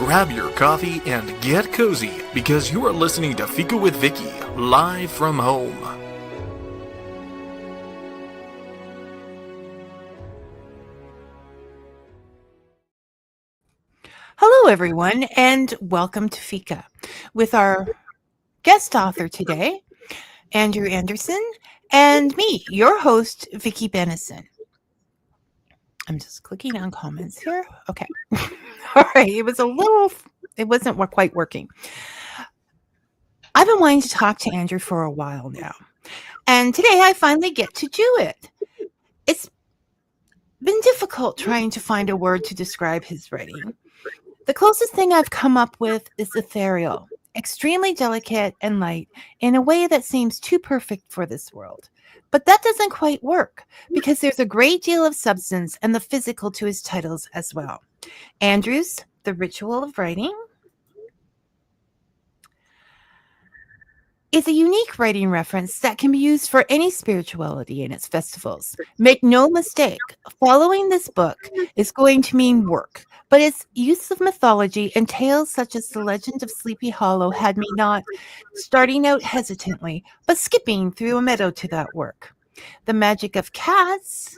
grab your coffee and get cozy because you are listening to Fika with Vicky, live from home. Hello, everyone, and welcome to Fika with our guest author today, Andrew Anderson, and me, your host, Vicky Bennison. I'm just clicking on comments here. Okay. All right. It wasn't quite working. I've been wanting to talk to Andrew for a while now, and today I finally get to do it. It's been difficult trying to find a word to describe his writing. The closest thing I've come up with is ethereal, extremely delicate and light in a way that seems too perfect for this world. But that doesn't quite work because there's a great deal of substance and the physical to his titles as well. Andrew's The Ritual of Writing is a unique writing reference that can be used for any spirituality in its festivals. Make no mistake, following this book is going to mean work, but its use of mythology and tales such as the legend of Sleepy Hollow had me not starting out hesitantly, but skipping through a meadow to that work. The magic of cats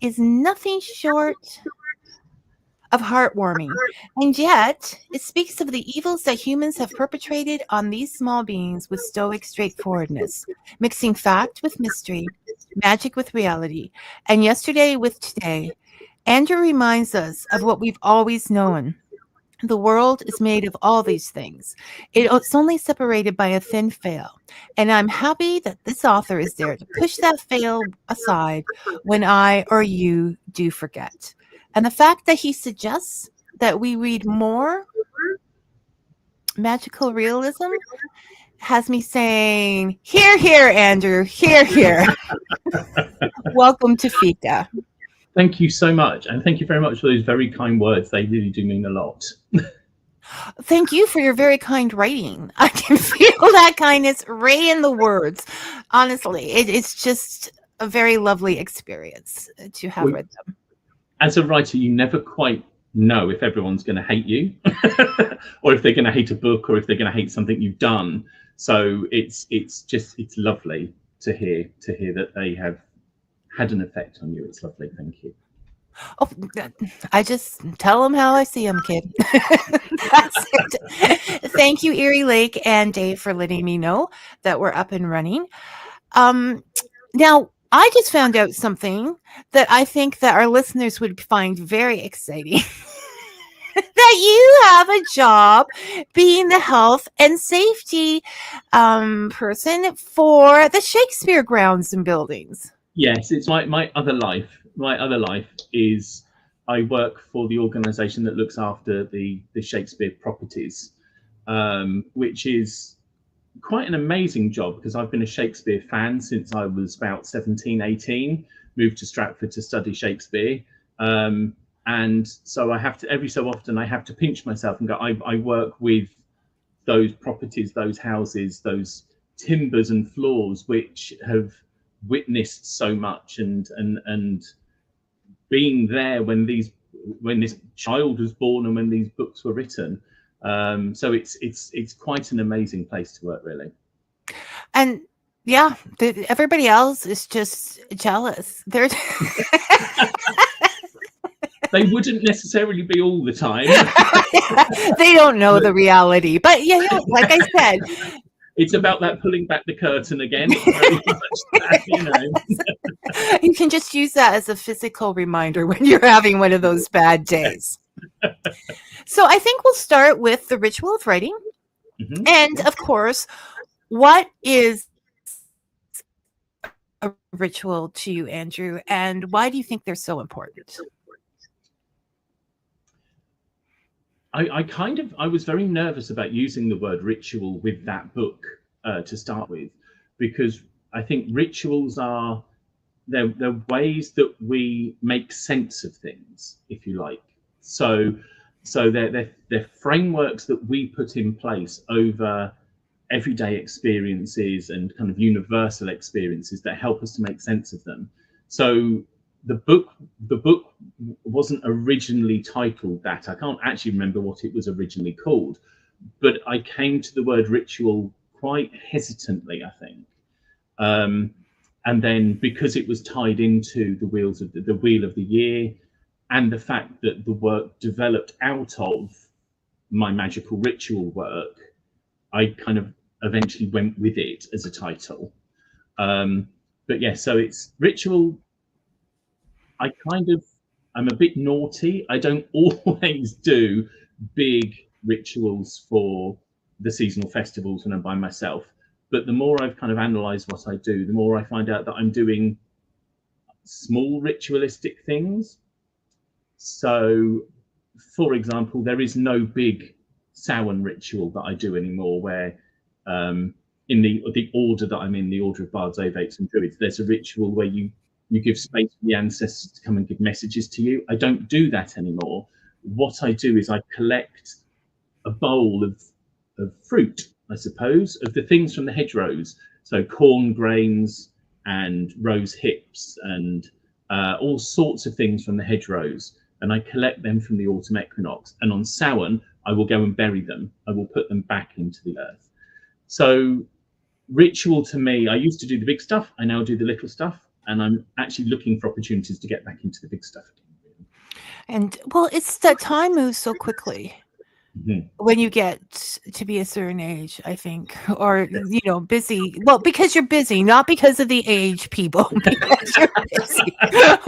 is nothing short of heartwarming, and yet it speaks of the evils that humans have perpetrated on these small beings with stoic straightforwardness, mixing fact with mystery, magic with reality, and yesterday with today. Andrew reminds us of what we've always known. The world is made of all these things. It's only separated by a thin veil. And I'm happy that this author is there to push that veil aside when I or you do forget. And the fact that he suggests that we read more magical realism has me saying, here, here, Andrew, here, here. Welcome to Fika. Thank you so much. And thank you very much for those very kind words. They really do mean a lot. Thank you for your very kind writing. I can feel that kindness right in the words. Honestly, it's just a very lovely experience to have read them. As a writer, you never quite know if everyone's going to hate you or if they're going to hate a book or if they're going to hate something you've done. So it's lovely to hear that they have had an effect on you. It's lovely. Thank you. Oh, I just tell them how I see them, kid. That's it. Thank you, Erie Lake and Dave, for letting me know that we're up and running. Now, I just found out something that I think that our listeners would find very exciting. That you have a job being the health and safety person for the Shakespeare grounds and buildings. Yes, it's my other life. My other life is I work for the organisation that looks after the Shakespeare properties, which is quite an amazing job because I've been a Shakespeare fan since I was about 17, 18, moved to Stratford to study Shakespeare. And so I have to, every so often, I have to pinch myself and go, I work with those properties, those houses, those timbers and floors, which have witnessed so much and being there when this child was born and when these books were written. So it's quite an amazing place to work, really. And yeah, everybody else is just jealous. They're they wouldn't necessarily be all the time. They don't know the reality, but yeah, like I said, it's about that pulling back the curtain again. Very much that, you know. You can just use that as a physical reminder when you're having one of those bad days. So I think we'll start with the ritual of writing. Mm-hmm. And of course, what is a ritual to you, Andrew? And why do you think they're so important? I was very nervous about using the word ritual with that book to start with, because I think rituals are they're ways that we make sense of things, if you like. So they're frameworks that we put in place over everyday experiences and kind of universal experiences that help us to make sense of them. So the book wasn't originally titled that. I can't actually remember what it was originally called, but I came to the word ritual quite hesitantly, I think. And then because it was tied into the wheels of the wheel of the year, and the fact that the work developed out of my magical ritual work, I kind of eventually went with it as a title. But yeah, so it's ritual. I'm a bit naughty. I don't always do big rituals for the seasonal festivals when I'm by myself. But the more I've kind of analysed what I do, the more I find out that I'm doing small ritualistic things. So, for example, there is no big Samhain ritual that I do anymore where in the order that I'm in, the order of Bards, Ovates and Druids, there's a ritual where you give space for the ancestors to come and give messages to you. I don't do that anymore. What I do is I collect a bowl of fruit, I suppose, of the things from the hedgerows. So corn grains and rose hips and all sorts of things from the hedgerows. And I collect them from the autumn equinox. And on Samhain, I will go and bury them. I will put them back into the earth. So ritual to me, I used to do the big stuff. I now do the little stuff. And I'm actually looking for opportunities to get back into the big stuff again. And well, it's that time moves so quickly. Mm-hmm. When you get to be a certain age, I think, or busy. Well, because you're busy, not because of the age, people. Because you're busy.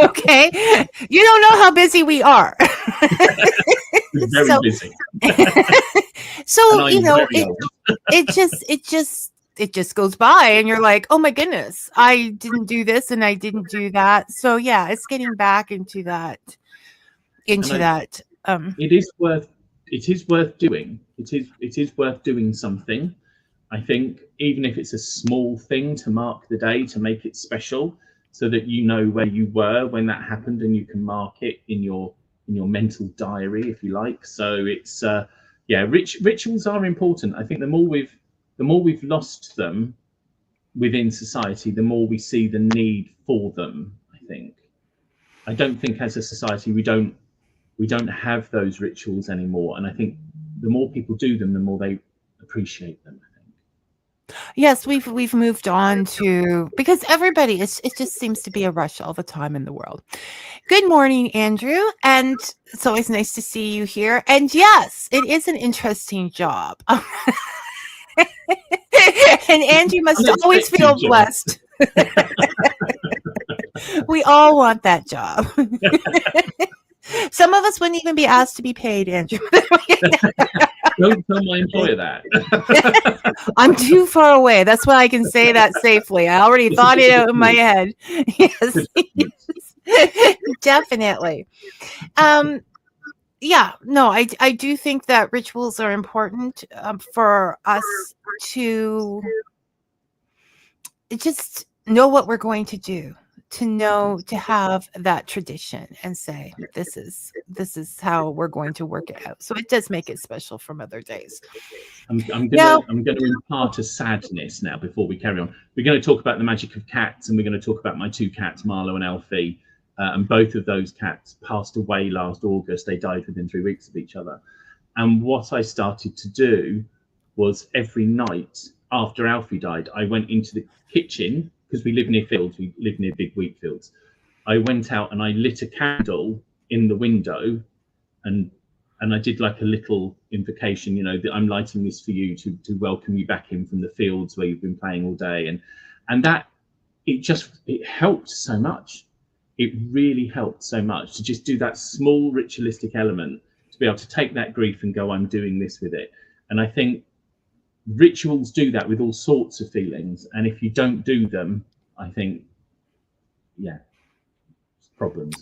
Okay, you don't know how busy we are. Very busy. So it just goes by, and you're like, oh my goodness, I didn't do this and I didn't do that. So yeah, it's getting back into that. It is worth doing. It is worth doing something. I think even if it's a small thing to mark the day, to make it special, so that you know where you were when that happened, and you can mark it in your mental diary, if you like. So it's rituals are important. I think the more we've lost them within society, the more we see the need for them. I don't think as a society we don't have those rituals anymore, and I think the more people do them, the more they appreciate them. I think. Yes, we've moved on to, because everybody, it just seems to be a rush all the time in the world. Good morning, Andrew, and it's always nice to see you here. And yes, it is an interesting job, and Andrew must always feel blessed. We all want that job. Some of us wouldn't even be asked to be paid, Andrew. Don't tell my employer that. I'm too far away. That's why I can say that safely. I already thought it out in my head. Yes, definitely. I do think that rituals are important for us to just know what we're going to do. To have that tradition and say, this is how we're going to work it out. So it does make it special from other days. I'm going to impart a sadness now before we carry on. We're going to talk about the magic of cats, and we're going to talk about my two cats, Marlo and Alfie. And both of those cats passed away last August. They died within 3 weeks of each other. And what I started to do was every night after Alfie died, I went into the kitchen, because we live near fields, we live near big wheat fields. I went out and I lit a candle in the window, and I did like a little invocation, that I'm lighting this for you to welcome you back in from the fields where you've been playing all day. And that, it helped so much. It really helped so much to just do that small ritualistic element, to be able to take that grief and go, I'm doing this with it. And I think rituals do that with all sorts of feelings, and if you don't do them, I think problems.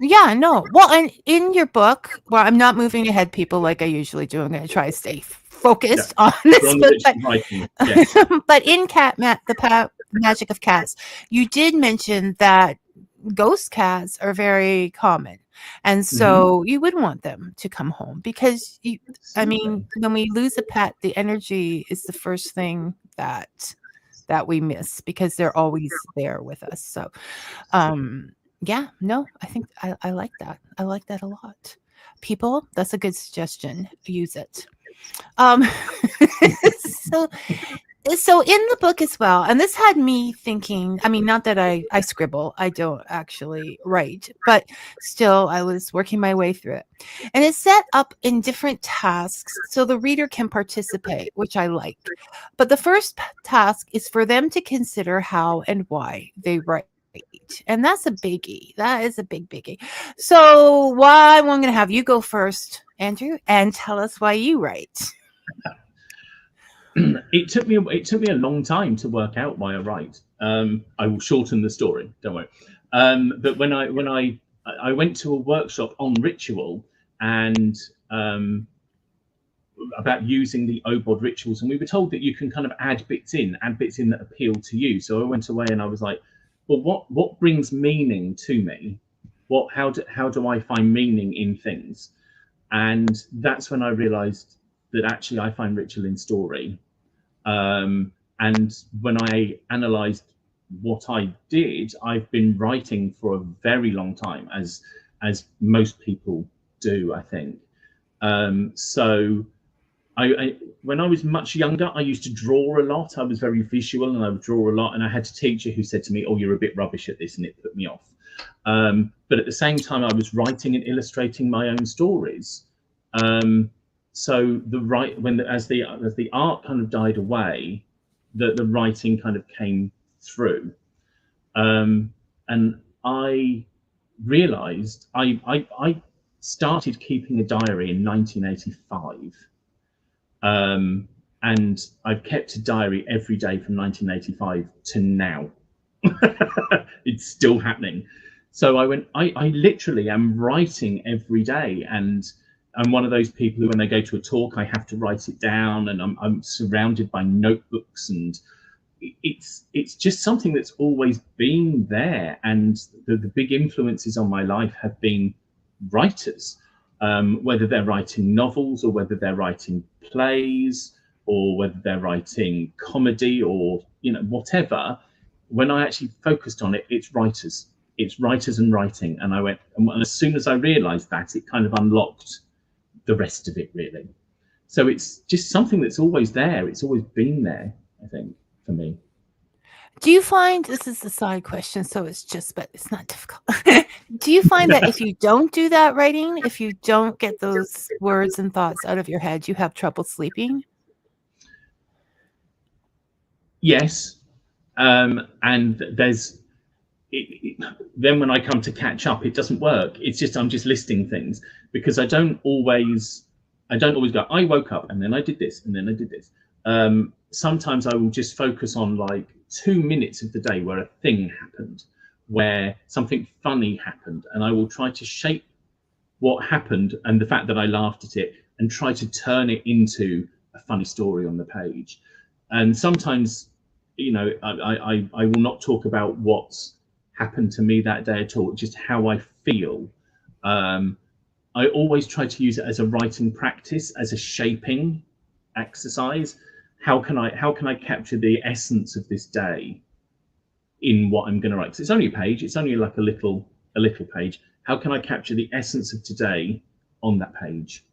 Well, and in your book, well, I'm not moving ahead, people, like I usually do. I'm going to try to stay focused on this book, yes. But in the magic of cats, you did mention that ghost cats are very common. And so you would want them to come home, because when we lose a pet, the energy is the first thing that we miss, because they're always there with us. So Yeah, no, I think I like that. I like that a lot. People, that's a good suggestion. Use it. Um, so so in the book as well, and this had me thinking, I mean, not that I scribble, I don't actually write, but still I was working my way through it. And it's set up in different tasks so the reader can participate, which I like. But the first task is for them to consider how and why they write. And that's a biggie. That is a big biggie. So why I'm going to have you go first, Andrew, and tell us why you write. It took me a long time to work out why I write. I will shorten the story, don't worry. But when I went to a workshop on ritual and about using the OBOD rituals, and we were told that you can kind of add bits in that appeal to you. So I went away and I was like, well, what brings meaning to me? How do I find meaning in things? And that's when I realized that actually I find ritual in story. And when I analysed what I did, I've been writing for a very long time, as most people do, I think. So I when I was much younger, I used to draw a lot. I was very visual and I would draw a lot. And I had a teacher who said to me, "Oh, you're a bit rubbish at this," and it put me off. But at the same time, I was writing and illustrating my own stories. So as the art kind of died away, the writing kind of came through, and I realised I started keeping a diary in 1985, and I've kept a diary every day from 1985 to now. It's still happening. So I literally am writing every day, and I'm one of those people who, when they go to a talk, I have to write it down, and I'm surrounded by notebooks, and it's just something that's always been there. And the big influences on my life have been writers, whether they're writing novels or whether they're writing plays or whether they're writing comedy or whatever. When I actually focused on it, it's writers and writing. And and as soon as I realized that, it kind of unlocked the rest of it, really. So it's just something that's always there. It's always been there, I think, for me. Do you find, this is a side question, so but it's not difficult. Do you find that if you don't do that writing, if you don't get those words and thoughts out of your head, you have trouble sleeping? Yes. And then when I come to catch up, it doesn't work. It's just I'm just listing things, because I don't always go, I woke up and then I did this and then I did this. Sometimes I will just focus on like 2 minutes of the day where a thing happened, where something funny happened, and I will try to shape what happened and the fact that I laughed at it and try to turn it into a funny story on the page. And sometimes, I will not talk about what's happened to me that day at all, just how I feel. I always try to use it as a writing practice, as a shaping exercise. How can I capture the essence of this day in what I'm going to write? Because it's only a page. It's only like a little page. How can I capture the essence of today on that page?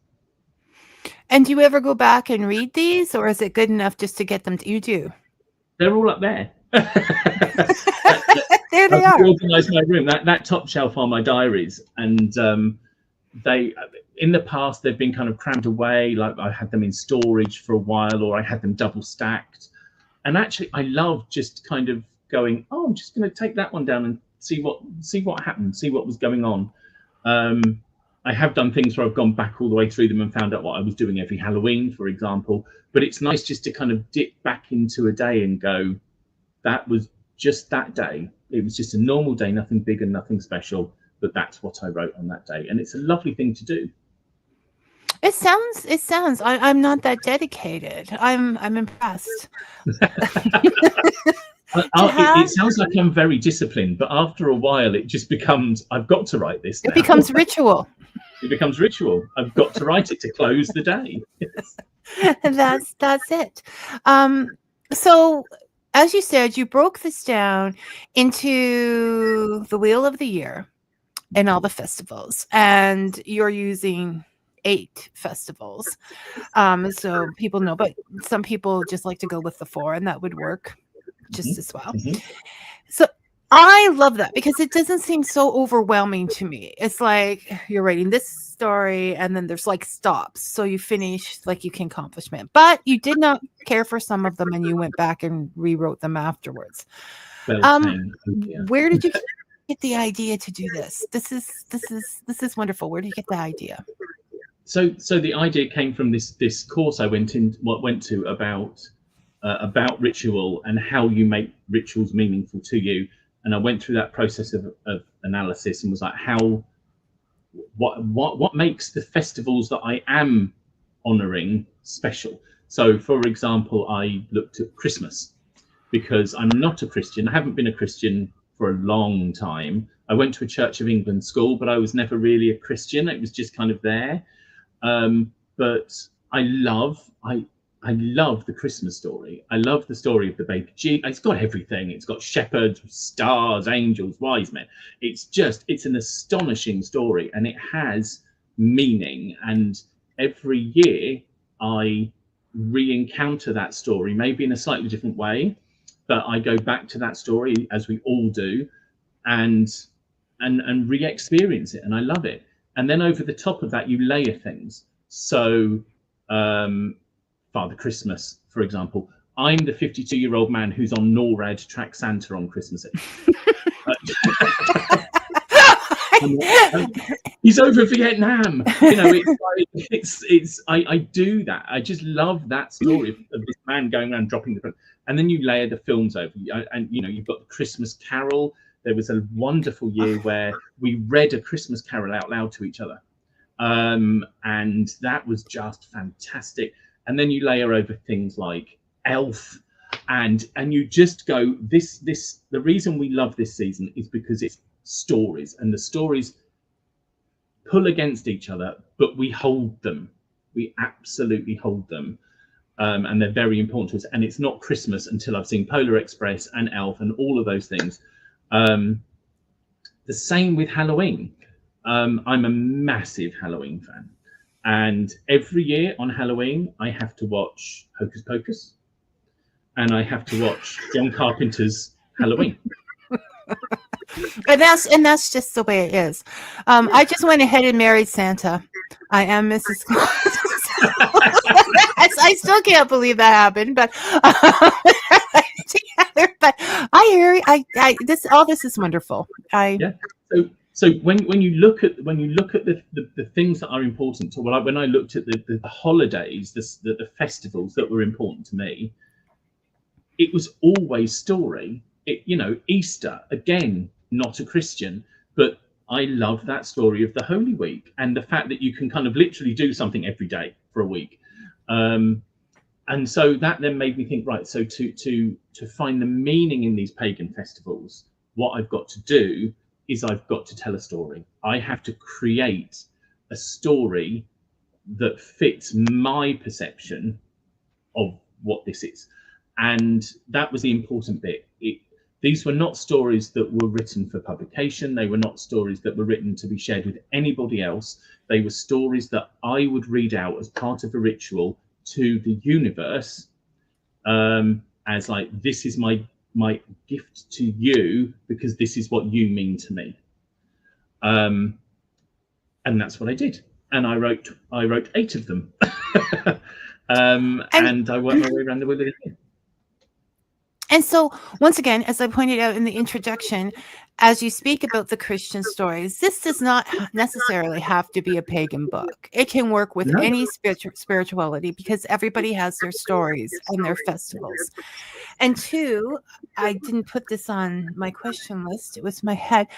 And do you ever go back and read these, or is it good enough just to get them? You do. They're all up there. There they are. I've organised my room. That top shelf are my diaries, and they, in the past, they've been kind of crammed away. Like I had them in storage for a while, or I had them double stacked. And actually, I love just kind of going, oh, I'm just going to take that one down and see what happened, see what was going on. I have done things where I've gone back all the way through them and found out what I was doing every Halloween, for example. But it's nice just to kind of dip back into a day and go, that was just that day. It was just a normal day, nothing big and nothing special, but that's what I wrote on that day. And it's a lovely thing to do. It sounds, I'm not that dedicated. I'm impressed. It sounds like I'm very disciplined, but after a while, it just becomes, I've got to write this now. It becomes ritual. It becomes ritual. I've got to write it to close the day. That's it. So as you said, you broke this down into the wheel of the year and all the festivals, and you're using 8 festivals. So people know, but some people just like to go with the 4, and that would work just as well. So I love that because it doesn't seem so overwhelming to me. It's like you're writing this story and then there's like stops. So you finish like you can accomplishment. But you did not care for some of them and you went back and rewrote them afterwards. Where did you get the idea to do this? This is wonderful. Where did you get the idea? So the idea came from this course I went to about ritual and how you make rituals meaningful to you. And I went through that process of analysis and was like, what makes the festivals that I am honouring special? So, for example, I looked at Christmas because I'm not a Christian. I haven't been a Christian for a long time. I went to a Church of England school, but I was never really a Christian. It was just kind of there. But I love the Christmas story. I love the story of the baby Jesus. It's got everything. It's got shepherds, stars, angels, wise men. It's an astonishing story, and it has meaning. And every year I re-encounter that story, maybe in a slightly different way, but I go back to that story, as we all do, and re-experience it, and I love it. And then over the top of that, you layer things. So Father Christmas, for example. I'm the 52-year-old man who's on NORAD to track Santa on Christmas Eve. He's over Vietnam. You know, I do that. I just love that story of this man going around dropping the. And then you layer the films over, and you know, you've got the Christmas Carol. There was a wonderful year where we read a Christmas Carol out loud to each other, and that was just fantastic. And then you layer over things like Elf, and you just go, the reason we love this season is because it's stories, and the stories pull against each other, but we hold them. We absolutely hold them. And they're very important to us. And it's not Christmas until I've seen Polar Express and Elf and all of those things. The same with Halloween. I'm a massive Halloween fan. And every year on Halloween, I have to watch Hocus Pocus. And I have to watch John Carpenter's Halloween. And that's just the way it is. I just went ahead and married Santa. I am Mrs. I still can't believe that happened, but together. But I hear this is wonderful. So when you look at the things that are important, so when I looked at the holidays, the festivals that were important to me, it was always story. Easter, again, not a Christian, but I love that story of the Holy Week and the fact that you can kind of literally do something every day for a week. And so that then made me think, right, so to find the meaning in these pagan festivals, what I've got to do is I've got to tell a story. I have to create a story that fits my perception of what this is. And that was the important bit. These were not stories that were written for publication. They were not stories that were written to be shared with anybody else. They were stories that I would read out as part of a ritual to the universe, as like, this is my gift to you because this is what you mean to me. And that's what I did. And I wrote 8 of them. And I worked my way around the wheel again. And so, once again, as I pointed out in the introduction, as you speak about the Christian stories, this does not necessarily have to be a pagan book. It can work with any spirituality because everybody has their stories and their festivals. And 2, I didn't put this on my question list. It was my head.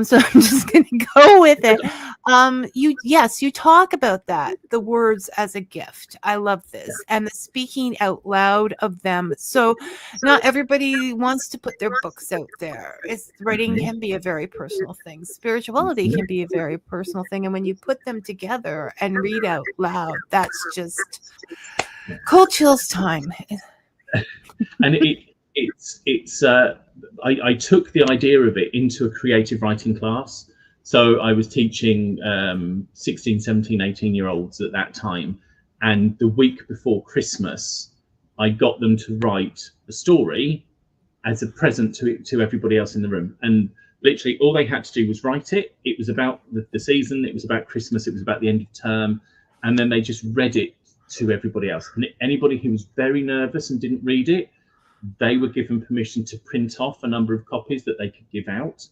So I'm just going to go with it. You talk about that, the words as a gift. I love this. And the speaking out loud of them. So not everybody wants to put their books out there. Writing can be a very personal thing. Spirituality can be a very personal thing. And when you put them together and read out loud, that's just cold chills time. And I took the idea of it into a creative writing class. So I was teaching 16, 17, 18-year-olds at that time. And the week before Christmas, I got them to write a story as a present to everybody else in the room. And literally all they had to do was write it. It was about the season. It was about Christmas. It was about the end of term. And then they just read it to everybody else. And anybody who was very nervous and didn't read it, they were given permission to print off a number of copies that they could give out.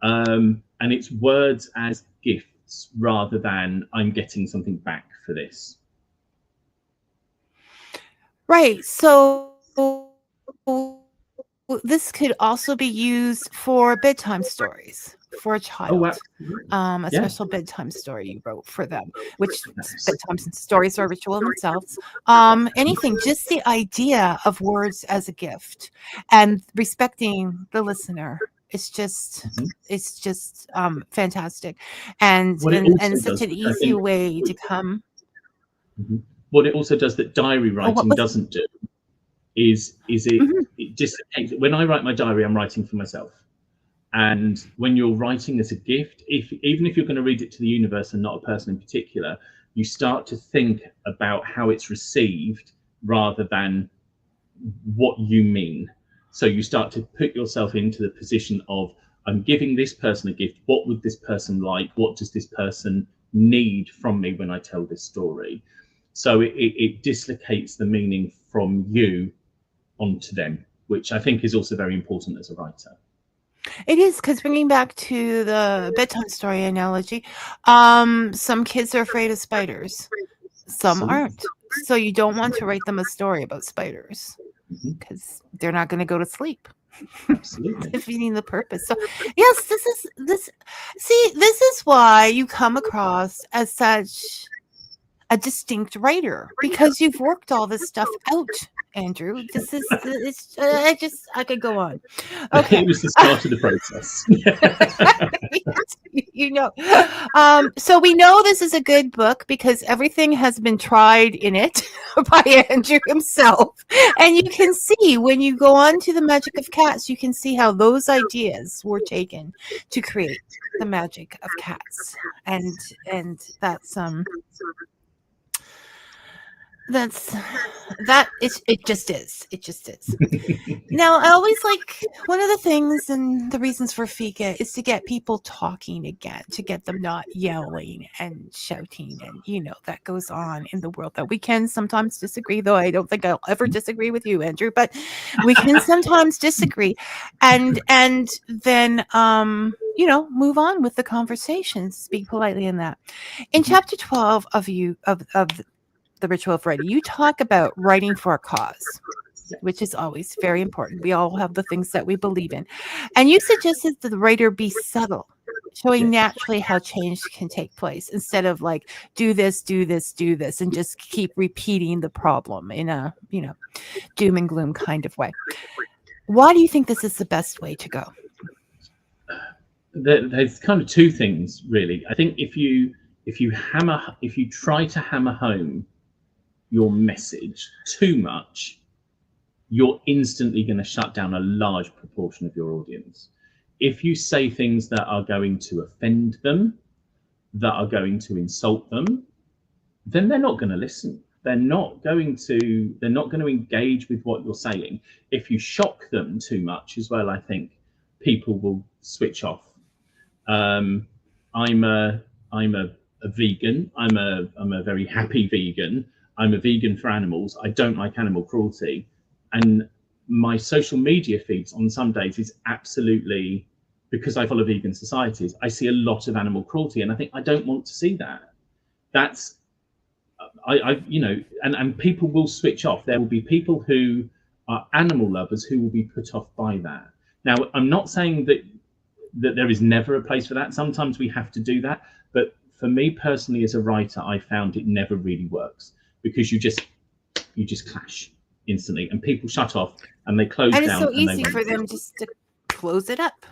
And it's words as gifts rather than I'm getting something back for this. Right. So this could also be used for bedtime stories for a child. A special bedtime story you wrote for them, which bedtime stories are ritual in themselves. Anything, just the idea of words as a gift and respecting the listener. It's just fantastic, and such an easy way to come. What it also does that diary writing doesn't do is it just, when I write my diary, I'm writing for myself. And when you're writing as a gift, even if you're going to read it to the universe and not a person in particular, you start to think about how it's received rather than what you mean. So you start to put yourself into the position of, I'm giving this person a gift. What would this person like? What does this person need from me when I tell this story? So it dislocates the meaning from you onto them, which I think is also very important as a writer. It is, because bringing back to the bedtime story analogy, some kids are afraid of spiders, some aren't. So you don't want to write them a story about spiders because they're not going to go to sleep. Absolutely. Defeating the purpose. So yes, this is why you come across as such a distinct writer, because you've worked all this stuff out, Andrew. This is I could go on. Okay. It was the start of the process. So we know this is a good book because everything has been tried in it by Andrew himself. And you can see when you go on to the Magic of Cats, you can see how those ideas were taken to create the Magic of Cats. And that's it just is. Now, I always like, one of the things and the reasons for Fika is to get people talking again, to get them not yelling and shouting, and that goes on in the world that we can sometimes disagree, though I don't think I'll ever disagree with you, Andrew, but we can sometimes disagree, and then move on with the conversation, speak politely in that. In chapter 12 of the Ritual of Writing, you talk about writing for a cause, which is always very important. We all have the things that we believe in. And you suggested that the writer be subtle, showing naturally how change can take place instead of like, do this, and just keep repeating the problem in a, doom and gloom kind of way. Why do you think this is the best way to go? There's kind of two things, really. I think if you try to hammer home your message too much, you're instantly going to shut down a large proportion of your audience. If you say things that are going to offend them, that are going to insult them, then they're not going to listen. They're not going to engage with what you're saying. If you shock them too much as well, I think people will switch off. I'm a vegan. I'm a very happy vegan. I'm a vegan for animals. I don't like animal cruelty. And my social media feeds on some days is absolutely, because I follow vegan societies, I see a lot of animal cruelty, and I think I don't want to see that. That's, and people will switch off. There will be people who are animal lovers who will be put off by that. Now, I'm not saying that there is never a place for that. Sometimes we have to do that. But for me personally, as a writer, I found it never really works, because you just clash instantly, and people shut off and they close down. And it's so easy for them just to close it up.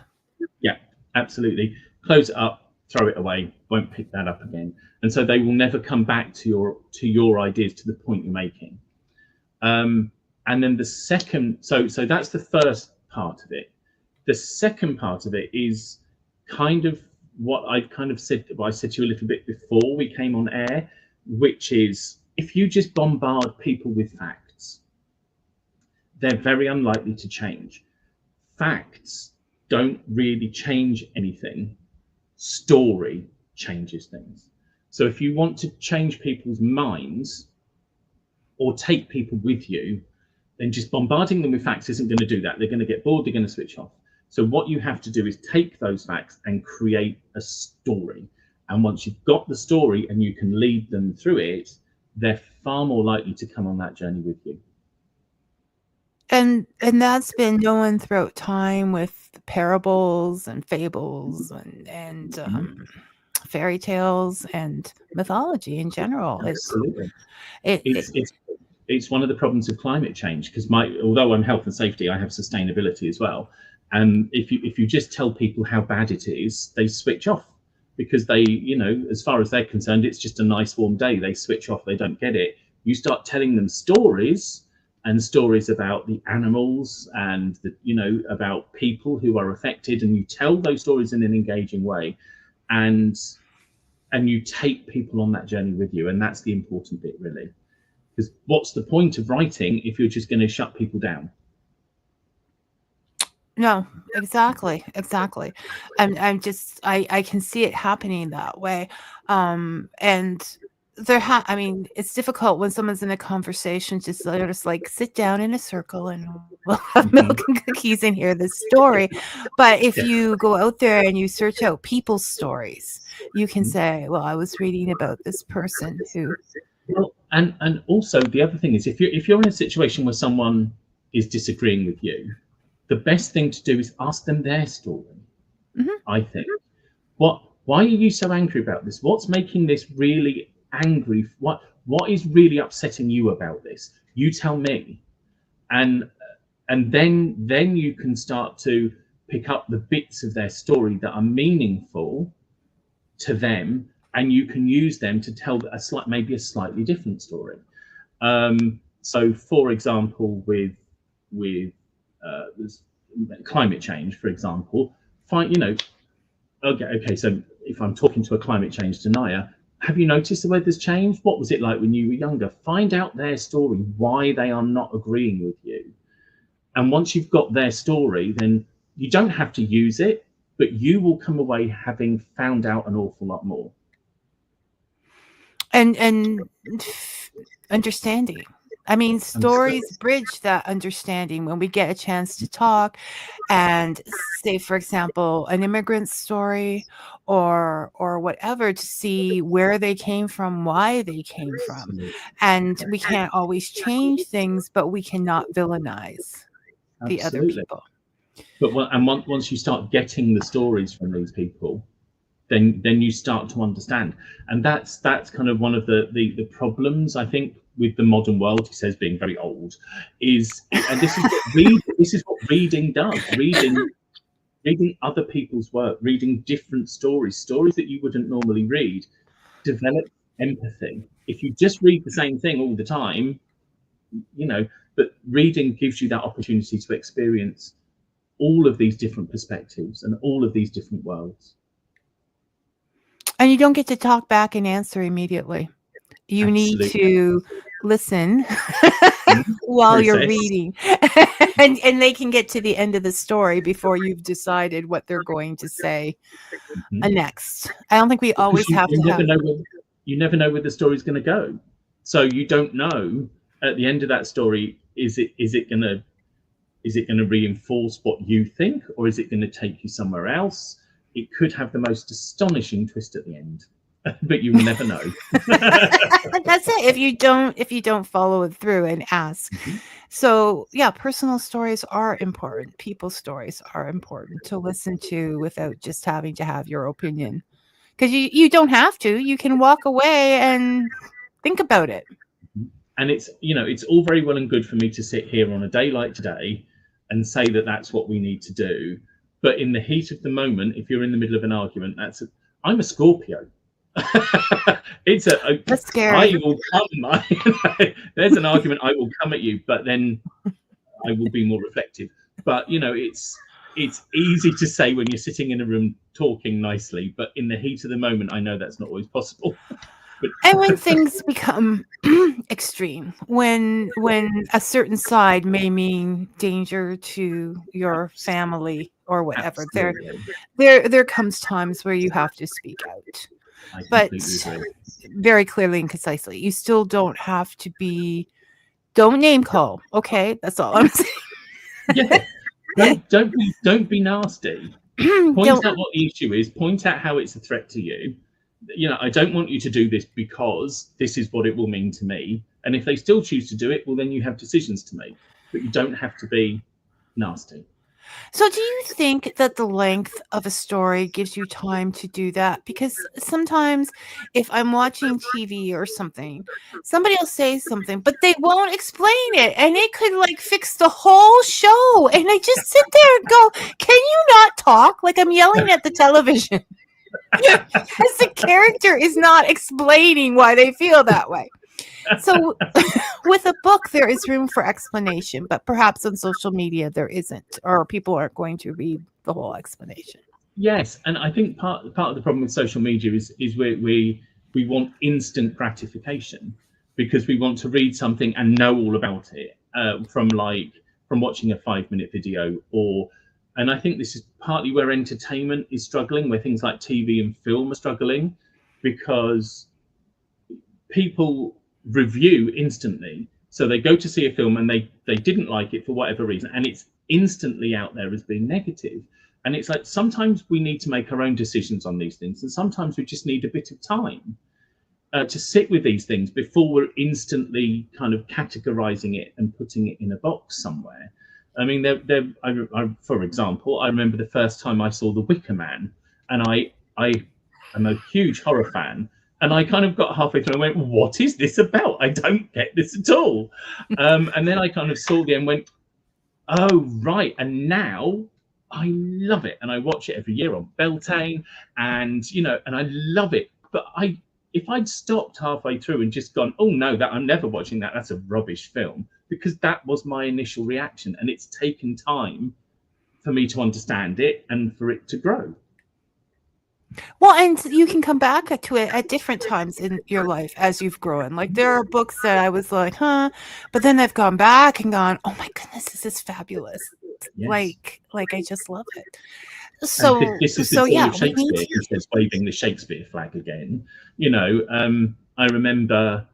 Yeah, absolutely. Close it up, throw it away, won't pick that up again. And so they will never come back to your ideas, to the point you're making. And then the second, so that's the first part of it. The second part of it is kind of what I kind of said, what I said to you a little bit before we came on air, which is if you just bombard people with facts, they're very unlikely to change. Facts don't really change anything. Story changes things. So if you want to change people's minds or take people with you, then just bombarding them with facts isn't going to do that. They're going to get bored, they're going to switch off. So what you have to do is take those facts and create a story. And once you've got the story and you can lead them through it, they're far more likely to come on that journey with you. And that's been known throughout time with parables and fables and fairy tales and mythology in general. Absolutely. It's one of the problems of climate change, because although I'm health and safety, I have sustainability as well. And if you just tell people how bad it is, they switch off, because they, as far as they're concerned, it's just a nice warm day. They switch off, they don't get it. You start telling them stories, and stories about the animals and about people who are affected, and you tell those stories in an engaging way, and you take people on that journey with you. And that's the important bit, really. Because what's the point of writing if you're just going to shut people down? No, exactly. I can see it happening that way. And it's difficult when someone's in a conversation, just like sit down in a circle and we'll have milk and cookies and hear this story. But if you go out there and you search out people's stories, you can say, well, I was reading about this person who... Well, and also the other thing is, if you're in a situation where someone is disagreeing with you, the best thing to do is ask them their story. I think. Why are you so angry about this? What's making this really angry? What is really upsetting you about this? You tell me, and then you can start to pick up the bits of their story that are meaningful to them, and you can use them to tell maybe a slightly different story. So, for example, with climate change, for example, okay. So, if I'm talking to a climate change denier, have you noticed the weather's changed? What was it like when you were younger? Find out their story, why they are not agreeing with you. And once you've got their story, then you don't have to use it, but you will come away having found out an awful lot more. And understanding. I mean, stories bridge that understanding when we get a chance to talk and say, for example, an immigrant story or whatever, to see where they came from, why they came from. And we can't always change things, but we cannot villainize the other people. But once you start getting the stories from these people, then you start to understand. And that's kind of one of the problems, I think, with the modern world, he says, being very old, is, and this is what reading does. Reading other people's work, reading different stories that you wouldn't normally read, develop empathy. If you just read the same thing all the time, but reading gives you that opportunity to experience all of these different perspectives and all of these different worlds. And you don't get to talk back and answer immediately. You Absolutely. need to listen while you're reading. and they can get to the end of the story before you've decided what they're going to say next. I don't think we always have to have... You never know where the story's going to go. So you don't know at the end of that story, is it going to reinforce what you think, or is it going to take you somewhere else? It could have the most astonishing twist at the end, but you will never know. That's it. If you don't follow it through and ask. So yeah, personal stories are important. People's stories are important to listen to without just having to have your opinion, because you don't have to. You can walk away and think about it. And it's all very well and good for me to sit here on a day like today and say that that's what we need to do. But in the heat of the moment, if you're in the middle of an argument, I'm a Scorpio. It's That's scary. I will come. There's an argument. I will come at you, but then I will be more reflective. But you know, it's easy to say when you're sitting in a room talking nicely, but in the heat of the moment, I know that's not always possible. And when things become extreme, when a certain side may mean danger to your family or whatever, there comes times where you have to speak out. But very clearly and concisely, you still don't have to be. Don't name call. Okay, that's all I'm saying. Yeah, don't be nasty. Point out what the issue is. Point out how it's a threat to you. You know, I don't want you to do this because this is what it will mean to me. And if they still choose to do it, well, then you have decisions to make. But you don't have to be nasty. So do you think that the length of a story gives you time to do that? Because sometimes if I'm watching TV or something, somebody will say something, but they won't explain it. And it could like fix the whole show. And I just sit there and go, can you not talk? Like I'm yelling at the television. As the character is not explaining why they feel that way. So with a book, there is room for explanation, but perhaps on social media, there isn't, or people aren't going to read the whole explanation. Yes. And I think part of the problem with social media is we want instant gratification because we want to read something and know all about it from watching a 5-minute video and I think this is partly where entertainment is struggling, where things like TV and film are struggling, because people review instantly. So they go to see a film and they didn't like it for whatever reason, and it's instantly out there as being negative. And it's like sometimes we need to make our own decisions on these things, and sometimes we just need a bit of time to sit with these things before we're instantly kind of categorizing it and putting it in a box somewhere. I mean, for example, I remember the first time I saw The Wicker Man, and I am a huge horror fan, and I kind of got halfway through and went, what is this about? I don't get this at all. And then I kind of saw the end and went, oh, right. And now I love it. And I watch it every year on Beltane, and, you know, and I love it. But if I'd stopped halfway through and just gone, oh, no, I'm never watching that. That's a rubbish film. Because that was my initial reaction, and it's taken time for me to understand it and for it to grow. Well, and you can come back to it at different times in your life as you've grown. Like there are books that I was like, but then I've gone back and gone, oh my goodness, this is fabulous. Yes. Like I just love it. So this is the yeah, Shakespeare. He says waving the Shakespeare flag again. You know, I remember.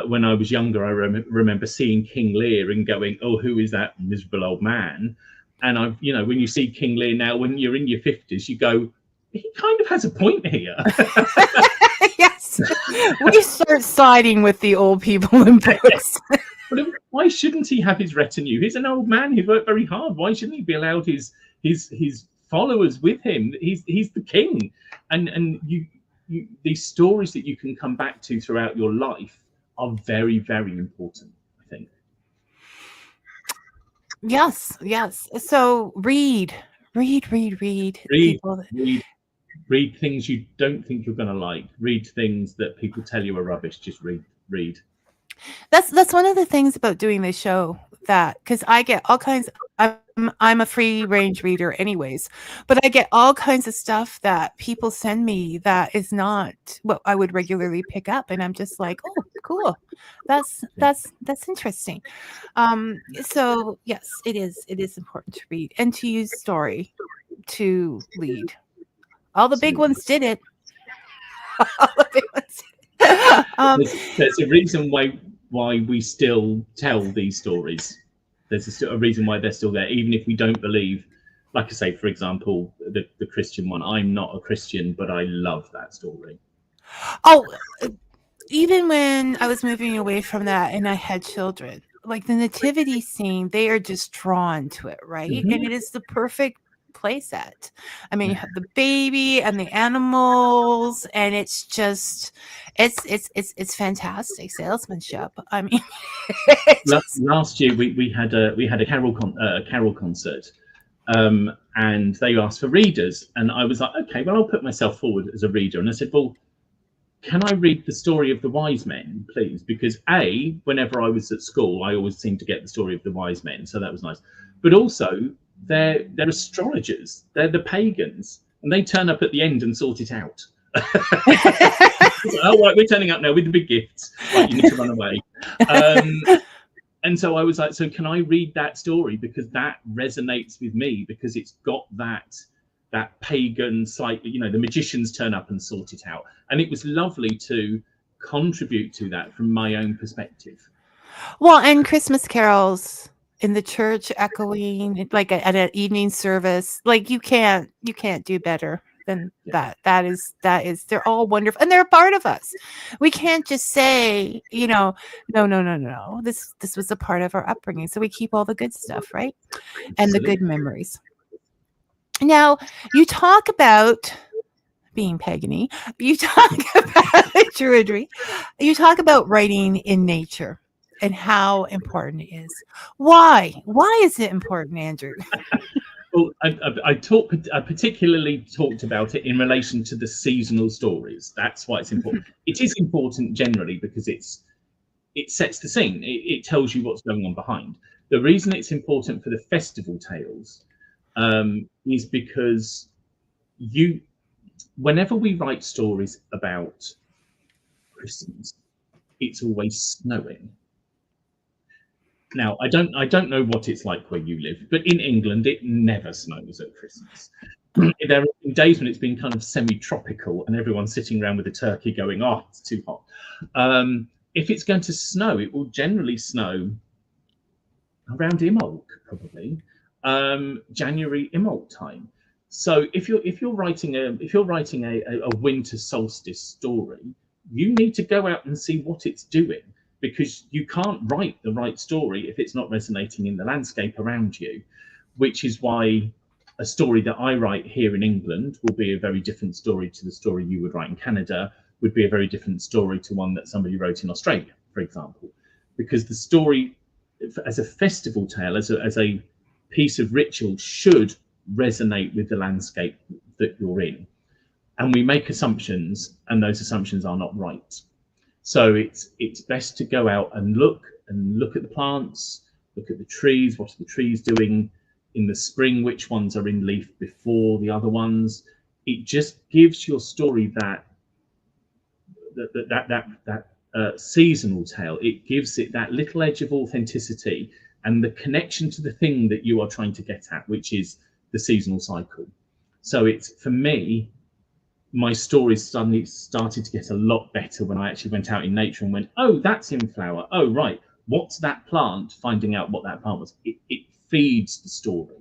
When I was younger, I remember seeing King Lear and going, oh, who is that miserable old man? And you know, when you see King Lear now, when you're in your 50s, you go, he kind of has a point here. Yes. We start siding with the old people in books. But why shouldn't he have his retinue? He's an old man. He's worked very hard. Why shouldn't he be allowed his followers with him? He's the king. And you these stories that you can come back to throughout your life are very, very important, I think. Yes. So read things you don't think you're going to like. Read things that people tell you are rubbish. Just read. That's one of the things about doing this show, that because I get all kinds. I'm a free range reader anyways, but I get all kinds of stuff that people send me that is not what I would regularly pick up, and I'm just like, oh, cool, that's interesting. So yes, it is important to read and to use story to lead. All the big ones did it. All the big ones did it. There's a reason why we still tell these stories. There's a reason why they're still there, even if we don't believe. Like I say, for example, the Christian one. I'm not a Christian, but I love that story. Oh, even when I was moving away from that and I had children, like the nativity scene, they are just drawn to it, right? Mm-hmm. And it is the perfect play set. I mean, you have the baby and the animals, and it's just it's fantastic salesmanship. I mean, last year we had a carol concert, and they asked for readers, and I was like, okay, well, I'll put myself forward as a reader, and I said, well, can I read the story of the wise men, please? Because whenever I was at school, I always seemed to get the story of the wise men, so that was nice. But also, they're astrologers, they're the pagans, and they turn up at the end and sort it out. Oh, right, we're turning up now with the big gifts. Right, you need to run away. And so I was like, so can I read that story? Because that resonates with me, because it's got that pagan side, you know, the magicians turn up and sort it out. And it was lovely to contribute to that from my own perspective. Well, and Christmas carols in the church echoing like at an evening service, like you can't do better than that. That is they're all wonderful, and they're a part of us. We can't just say, you know, no. This was a part of our upbringing, so we keep all the good stuff, right? And the good memories. Now, you talk about being pagany. You talk about druidry. You talk about writing in nature and how important it is. Why? Why is it important, Andrew? Well, I particularly talked about it in relation to the seasonal stories. That's why it's important. It is important generally because it sets the scene. It tells you what's going on behind. The reason it's important for the festival tales is because whenever we write stories about Christmas, it's always snowing. Now, I don't know what it's like where you live, but in England, it never snows at Christmas. There have been days when it's been kind of semi-tropical and everyone's sitting around with a turkey going, oh, it's too hot. If it's going to snow, it will generally snow around Imbolc, probably January Imbolc time. So if you're writing a winter solstice story, you need to go out and see what it's doing, because you can't write the right story if it's not resonating in the landscape around you, which is why a story that I write here in England will be a very different story to the story you would write in Canada, would be a very different story to one that somebody wrote in Australia, for example, because the story as a festival tale, as a piece of ritual, should resonate with the landscape that you're in. And we make assumptions, and those assumptions are not right. So it's best to go out and look at the plants, look at the trees. What are the trees doing in the spring? Which ones are in leaf before the other ones? It just gives your story that seasonal tale. It gives it that little edge of authenticity and the connection to the thing that you are trying to get at, which is the seasonal cycle. So it's, for me, my stories suddenly started to get a lot better when I actually went out in nature and went, oh, that's in flower. Oh, right. What's that plant? Finding out what that plant was. It feeds the story.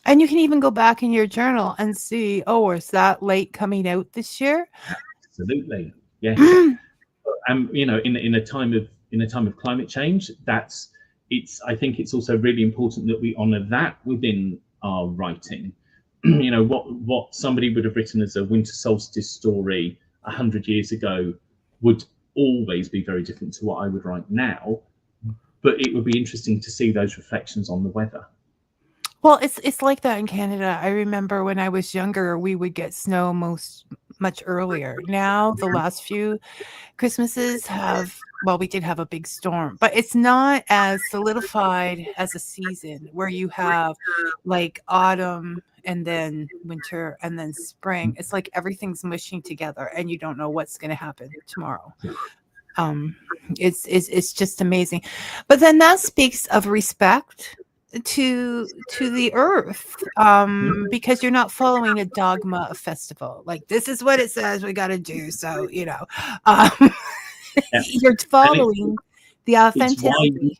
And you can even go back in your journal and see, oh, is that late coming out this year? Absolutely. Yes. You know, in a time of climate change, I think it's also really important that we honor that within our writing. You know, what somebody would have written as a winter solstice story 100 years ago would always be very different to what I would write now, but it would be interesting to see those reflections on the weather. Well, it's like that in Canada. I remember when I was younger, we would get snow much earlier. Now, the last few Christmases we did have a big storm, but it's not as solidified as a season where you have like autumn and then winter and then spring. It's like everything's mushing together and you don't know what's going to happen tomorrow. It's just amazing. But then that speaks of respect to the earth, because you're not following a dogma of festival. Like, this is what it says we got to do. So, you know, you're following the authenticity.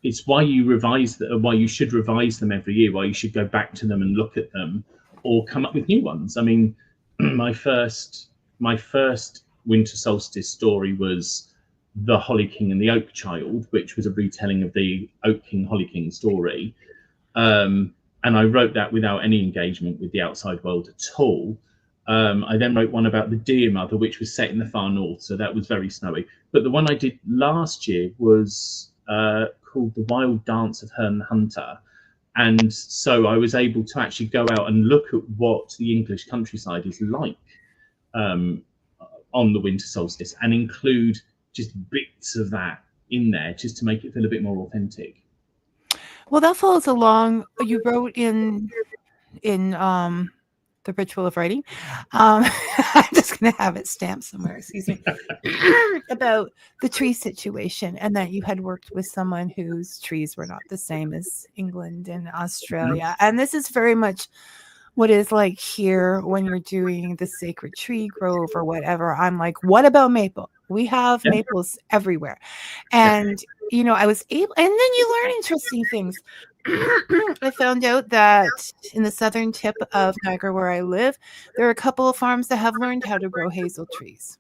It's why you revise why you should revise them every year, why you should go back to them and look at them or come up with new ones. I mean, my first winter solstice story was The Holly King and the Oak Child, which was a retelling of the Oak King, Holly King story. And I wrote that without any engagement with the outside world at all. I then wrote one about the Deer Mother, which was set in the far north, so that was very snowy. But the one I did last year was called The Wild Dance of Herne the Hunter. And so I was able to actually go out and look at what the English countryside is like on on the winter solstice and include just bits of that in there just to make it feel a bit more authentic. Well, that follows along. You wrote in the ritual of writing. I'm just going to have it stamped somewhere. Excuse me. About the tree situation, and that you had worked with someone whose trees were not the same as England and Australia. And this is very much what is like here when you're doing the sacred tree grove or whatever. I'm like, what about maple? We have maples everywhere. And, you know, I was able, and then you learn interesting things. I found out that in the southern tip of Niagara, where I live, there are a couple of farms that have learned how to grow hazel trees.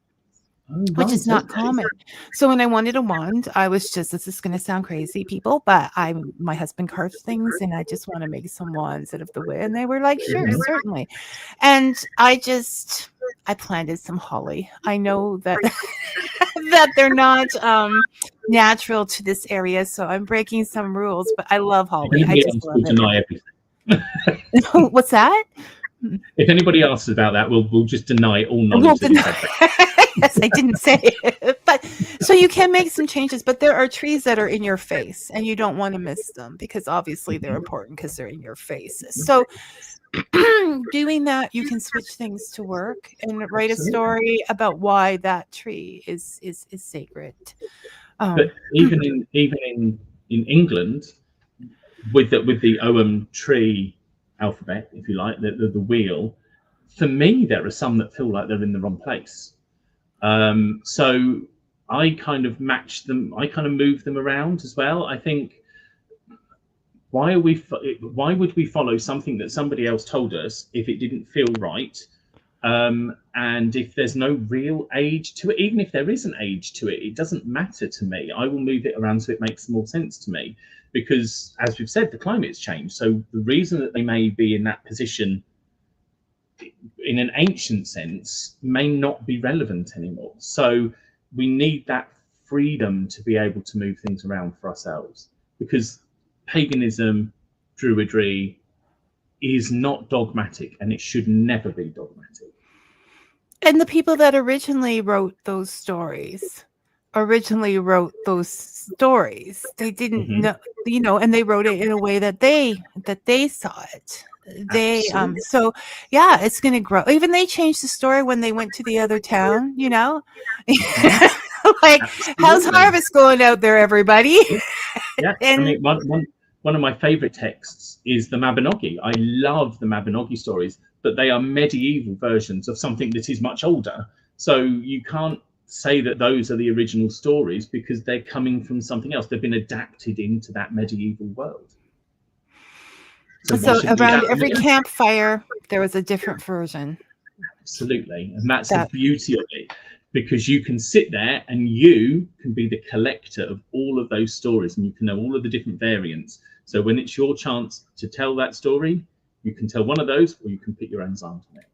Which is not common. So when I wanted a wand, I was just, this is going to sound crazy, people, but my husband carves things and I just want to make some wands out of the wood. And they were like, sure, certainly. And I planted some holly. I know that that they're not natural to this area, so I'm breaking some rules, but I love holly. I just love it. Deny everything. What's that? If anybody asks about that, we'll just deny all knowledge. Yes, I didn't say it. But so you can make some changes, but there are trees that are in your face and you don't want to miss them because obviously they're important because they're in your face. So doing that, you can switch things to work and write a story about why that tree is sacred. But even in England, with the OM tree alphabet, if you like, the wheel, for me there are some that feel like they're in the wrong place. So I kind of match them. I kind of move them around as well. I think, why would we follow something that somebody else told us if it didn't feel right? And if there's no real age to it, even if there is an age to it, it doesn't matter to me. I will move it around so it makes more sense to me, because as we've said, the climate's changed. So the reason that they may be in that position in an ancient sense may not be relevant anymore. So we need that freedom to be able to move things around for ourselves, because paganism, druidry is not dogmatic, and it should never be dogmatic. And the people that originally wrote those stories they didn't know, you know, and they wrote it in a way that they saw it. So yeah, it's going to grow. Even they changed the story when they went to the other town, you know. Like, how's harvest going out there, everybody? Yeah. And I mean, one of my favorite texts is the Mabinogi. I love the Mabinogi stories, but they are medieval versions of something that is much older. So you can't say that those are the original stories because they're coming from something else. They've been adapted into that medieval world. So around every campfire, there was a different version. Absolutely. And that's the beauty of it, because you can sit there and you can be the collector of all of those stories, and you can know all of the different variants. So when it's your chance to tell that story, you can tell one of those, or you can put your own slant on it.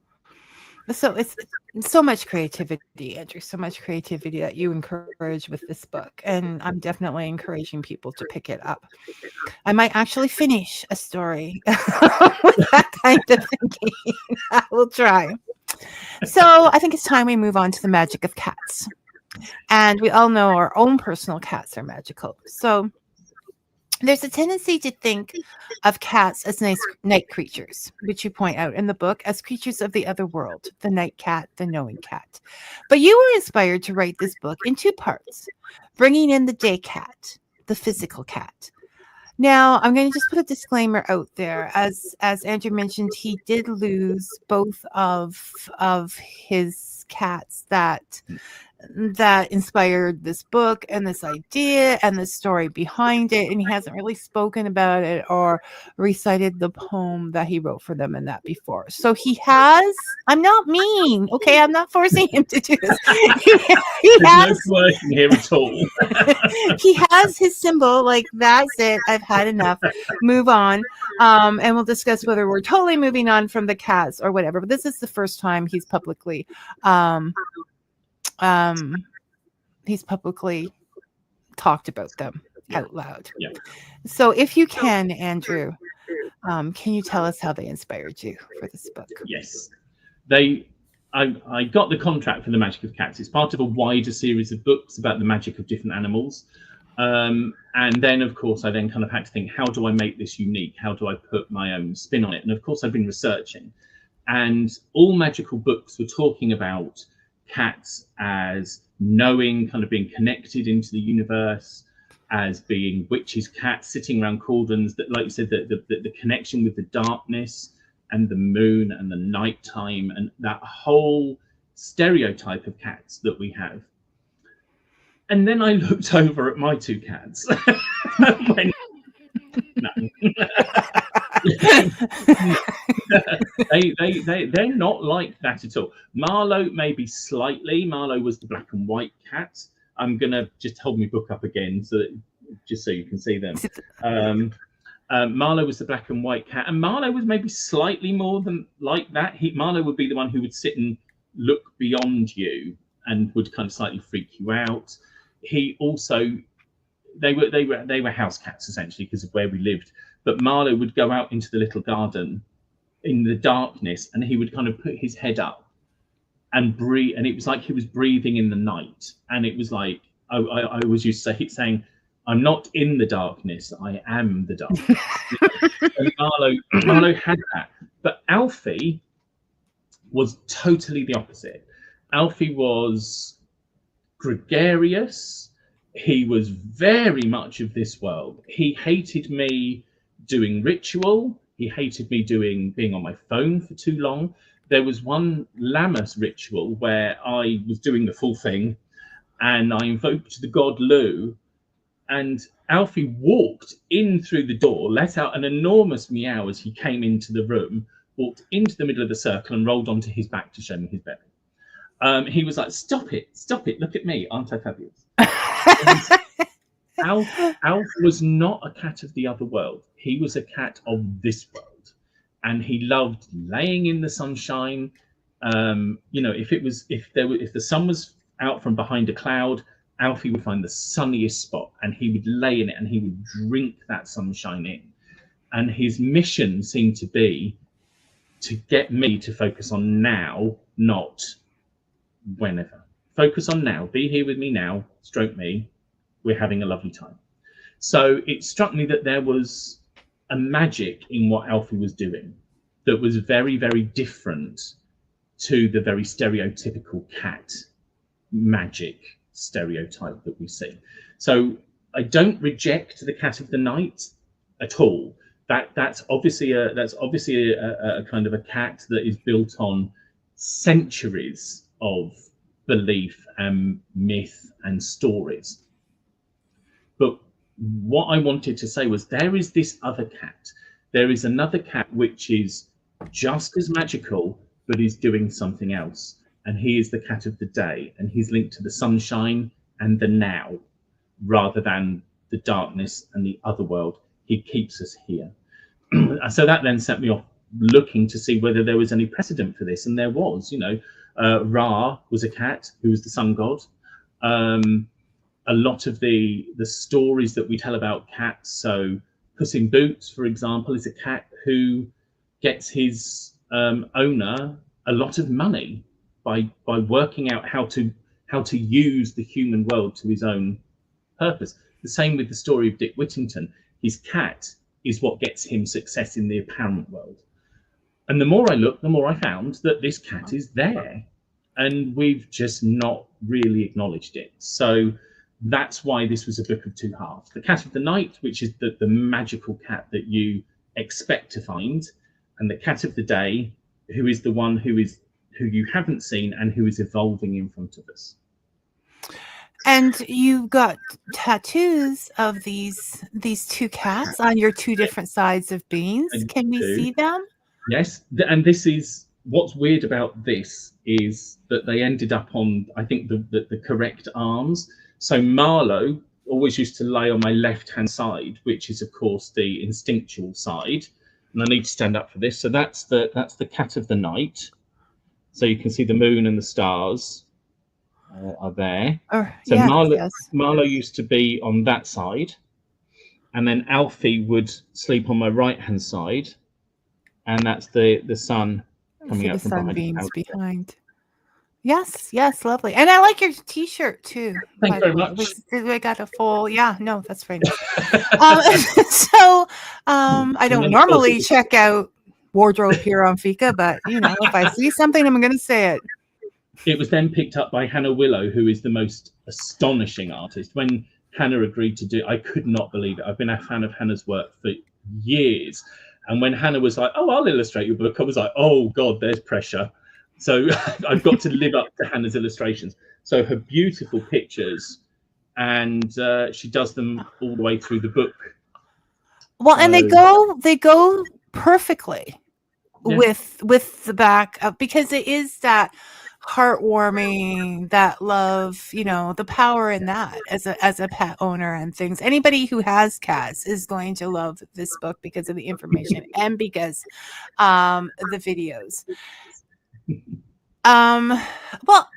So it's so much creativity, Andrew, so much creativity that you encourage with this book. And I'm definitely encouraging people to pick it up. I might actually finish a story with that kind of thinking. I will try. So I think it's time we move on to the magic of cats. And we all know our own personal cats are magical. So there's a tendency to think of cats as nice night creatures, which you point out in the book as creatures of the other world, the night cat, the knowing cat. But you were inspired to write this book in two parts, bringing in the day cat, the physical cat. Now, I'm going to just put a disclaimer out there. As Andrew mentioned, he did lose both of his cats that inspired this book and this idea and the story behind it, and he hasn't really spoken about it or recited the poem that he wrote for them and that before. So he has, I'm not mean, okay, I'm not forcing him to do this. He has no coercion here at all. He has his symbol, like, that's it, I've had enough, move on. And we'll discuss whether we're totally moving on from the cats or whatever, but this is the first time he's publicly talked about them out loud. Yeah. So if you can, Andrew, can you tell us how they inspired you for this book? Yes. They I got the contract for the magic of cats. It's part of a wider series of books about the magic of different animals. And then, of course, I then kind of had to think, how do I make this unique? How do I put my own spin on it? And of course, I've been researching, and all magical books were talking about cats as knowing, kind of being connected into the universe, as being witches' cats sitting around cauldrons. That, like you said, the connection with the darkness and the moon and the nighttime and that whole stereotype of cats that we have. And then I looked over at my two cats. When, they're not like that at all. Marlowe maybe slightly. Marlowe was the black and white cat. I'm gonna just hold my book up again so that, just so you can see them. Marlowe was the black and white cat, and Marlowe was maybe slightly more than like that. Marlowe would be the one who would sit and look beyond you and would kind of slightly freak you out. He also, they were house cats essentially because of where we lived. But Marlowe would go out into the little garden in the darkness, and he would kind of put his head up and breathe, and it was like he was breathing in the night. And it was like I always used to say, saying, "I'm not in the darkness, I am the darkness." And Marlowe had that, but Alfie was totally the opposite. Alfie was gregarious. He was very much of this world. He hated me doing ritual. He hated me being on my phone for too long. There was one Lammas ritual where I was doing the full thing, and I invoked the god Lu, and Alfie walked in through the door, let out an enormous meow as he came into the room, walked into the middle of the circle and rolled onto his back to show me his belly. He was like, stop it, look at me, aren't I fabulous? Alf was not a cat of the other world. He was a cat of this world, and he loved laying in the sunshine. If the sun was out from behind a cloud, Alfie would find the sunniest spot, and he would lay in it, and he would drink that sunshine in. And his mission seemed to be to get me to focus on now, not whenever. Focus on now. Be here with me now. Stroke me. We're having a lovely time. So it struck me that there was a magic in what Alfie was doing that was very, very different to the very stereotypical cat magic stereotype that we see. So I don't reject the cat of the night at all. That's obviously a kind of a cat that is built on centuries of belief and myth and stories. But what I wanted to say was there is this other cat. There is another cat which is just as magical, but is doing something else. And he is the cat of the day, and he's linked to the sunshine and the now, rather than the darkness and the other world. He keeps us here. So that then set me off looking to see whether there was any precedent for this, and there was. Ra was a cat who was the sun god. A lot of the stories that we tell about cats, so Puss in Boots, for example, is a cat who gets his owner a lot of money by working out how to use the human world to his own purpose. The same with the story of Dick Whittington. His cat is what gets him success in the apparent world. And the more I looked, the more I found that this cat is there, and we've just not really acknowledged it. So that's why this was a book of two halves. The cat of the night, which is the magical cat that you expect to find, and the cat of the day, who is the one who you haven't seen and who is evolving in front of us. And you've got tattoos of these two cats on your two different sides of beans. Can we see them? Yes, and this is what's weird about this is that they ended up on, I think, the correct arms. So Marlowe always used to lay on my left-hand side, which is, of course, the instinctual side. And I need to stand up for this. So that's the cat of the night. So you can see the moon and the stars are there. So yes, Marlowe used to be on that side, and then Alfie would sleep on my right-hand side, and that's the sun coming out from behind. Sunbeams behind. Yes, yes, lovely. And I like your T-shirt too. Thank By you the very way, much. I got a full. Yeah, no, that's very nice. So, I don't And then, of course, normally check out wardrobe here on Fika, but if I see something, I'm going to say it. it was then picked up by Hannah Willow, who is the most astonishing artist. When Hannah agreed to do, I could not believe it. I've been a fan of Hannah's work for years, and when Hannah was like, "Oh, I'll illustrate your book," I was like, "Oh God, there's pressure." So I've got to live up to Hannah's illustrations. So her beautiful pictures, and she does them all the way through the book. Well, and they go perfectly with the back of, because it is that heartwarming, that love, the power in that as a pet owner and things. Anybody who has cats is going to love this book because of the information and because the videos. Well,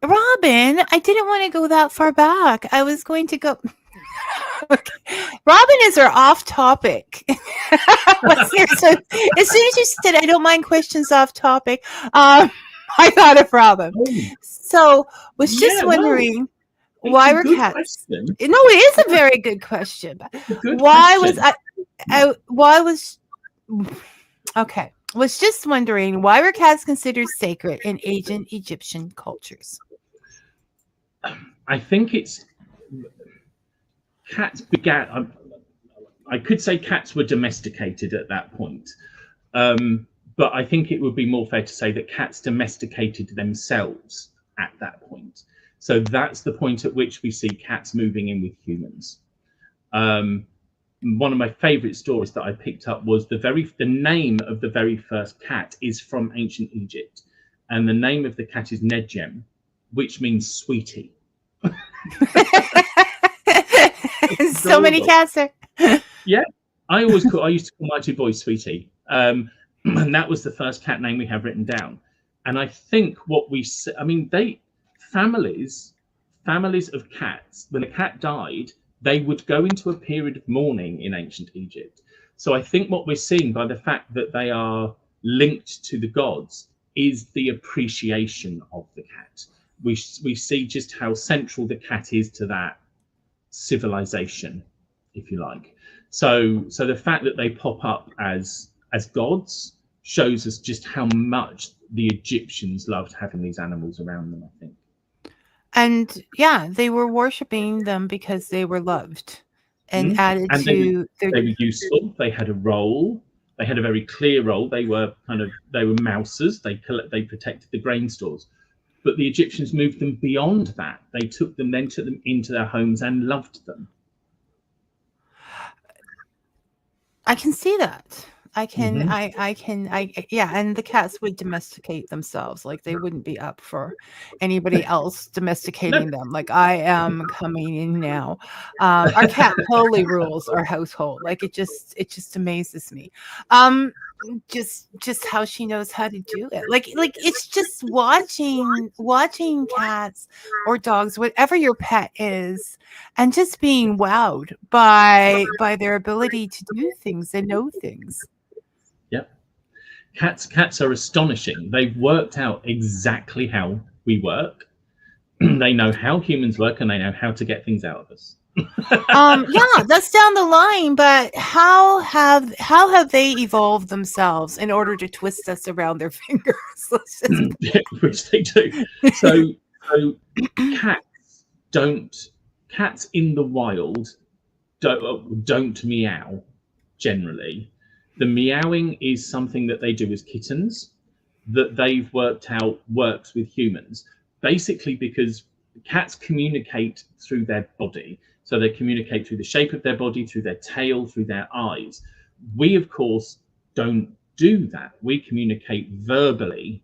Robin, I didn't want to go that far back. I was going to go. Okay. Robin is our off topic. As soon as you said, I don't mind questions off topic, I thought of Robin. So was just wondering why were cats. Question. No, it is a very good question. Was just wondering why were cats considered sacred in ancient Egyptian cultures? I think it's cats began. I could say cats were domesticated at that point, but I think it would be more fair to say that cats domesticated themselves at that point. So that's the point at which we see cats moving in with humans. One of my favorite stories that I picked up was the name of the very first cat is from ancient Egypt, and the name of the cat is Nedjem, which means sweetie. So many cats there. Yeah, I used to call my two boys Sweetie, and that was the first cat name we have written down. And I think families of cats, when a cat died, they would go into a period of mourning in ancient Egypt. So I think what we're seeing by the fact that they are linked to the gods is the appreciation of the cat. We see just how central the cat is to that civilization, if you like. So the fact that they pop up as gods shows us just how much the Egyptians loved having these animals around them, I think. And yeah, they were worshiping them because they were loved and added to they were useful. They had a role. They had a very clear role. They were mousers. They protected the grain stores. But the Egyptians moved them beyond that. They took them into their homes and loved them. I can see that. Yeah, and the cats would domesticate themselves. Like they wouldn't be up for anybody else domesticating them. Like I am coming in now. Our cat totally rules our household. Like it just amazes me. Just how she knows how to do it. Like it's just watching cats or dogs, whatever your pet is, and just being wowed by their ability to do things and know things. Yep. Cats are astonishing. They've worked out exactly how we work. They know how humans work, and they know how to get things out of us. Yeah, that's down the line, but how have they evolved themselves in order to twist us around their fingers? Which they do. So cats in the wild don't meow generally. The meowing is something that they do as kittens that they've worked out works with humans, basically because cats communicate through their body. So they communicate through the shape of their body, through their tail, through their eyes. We, of course, don't do that. We communicate verbally.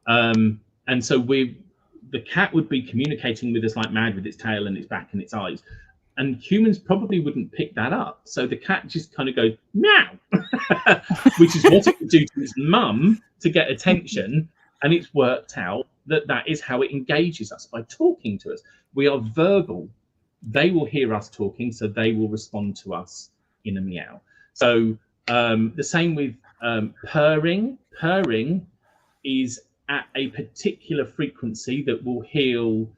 And so the cat would be communicating with us like mad with its tail and its back and its eyes. And humans probably wouldn't pick that up. So the cat just kind of goes, meow, which is what it would do to its mum to get attention. And it's worked out that is how it engages us, by talking to us. We are verbal. They will hear us talking, so they will respond to us in a meow. So the same with purring. Purring is at a particular frequency that will heal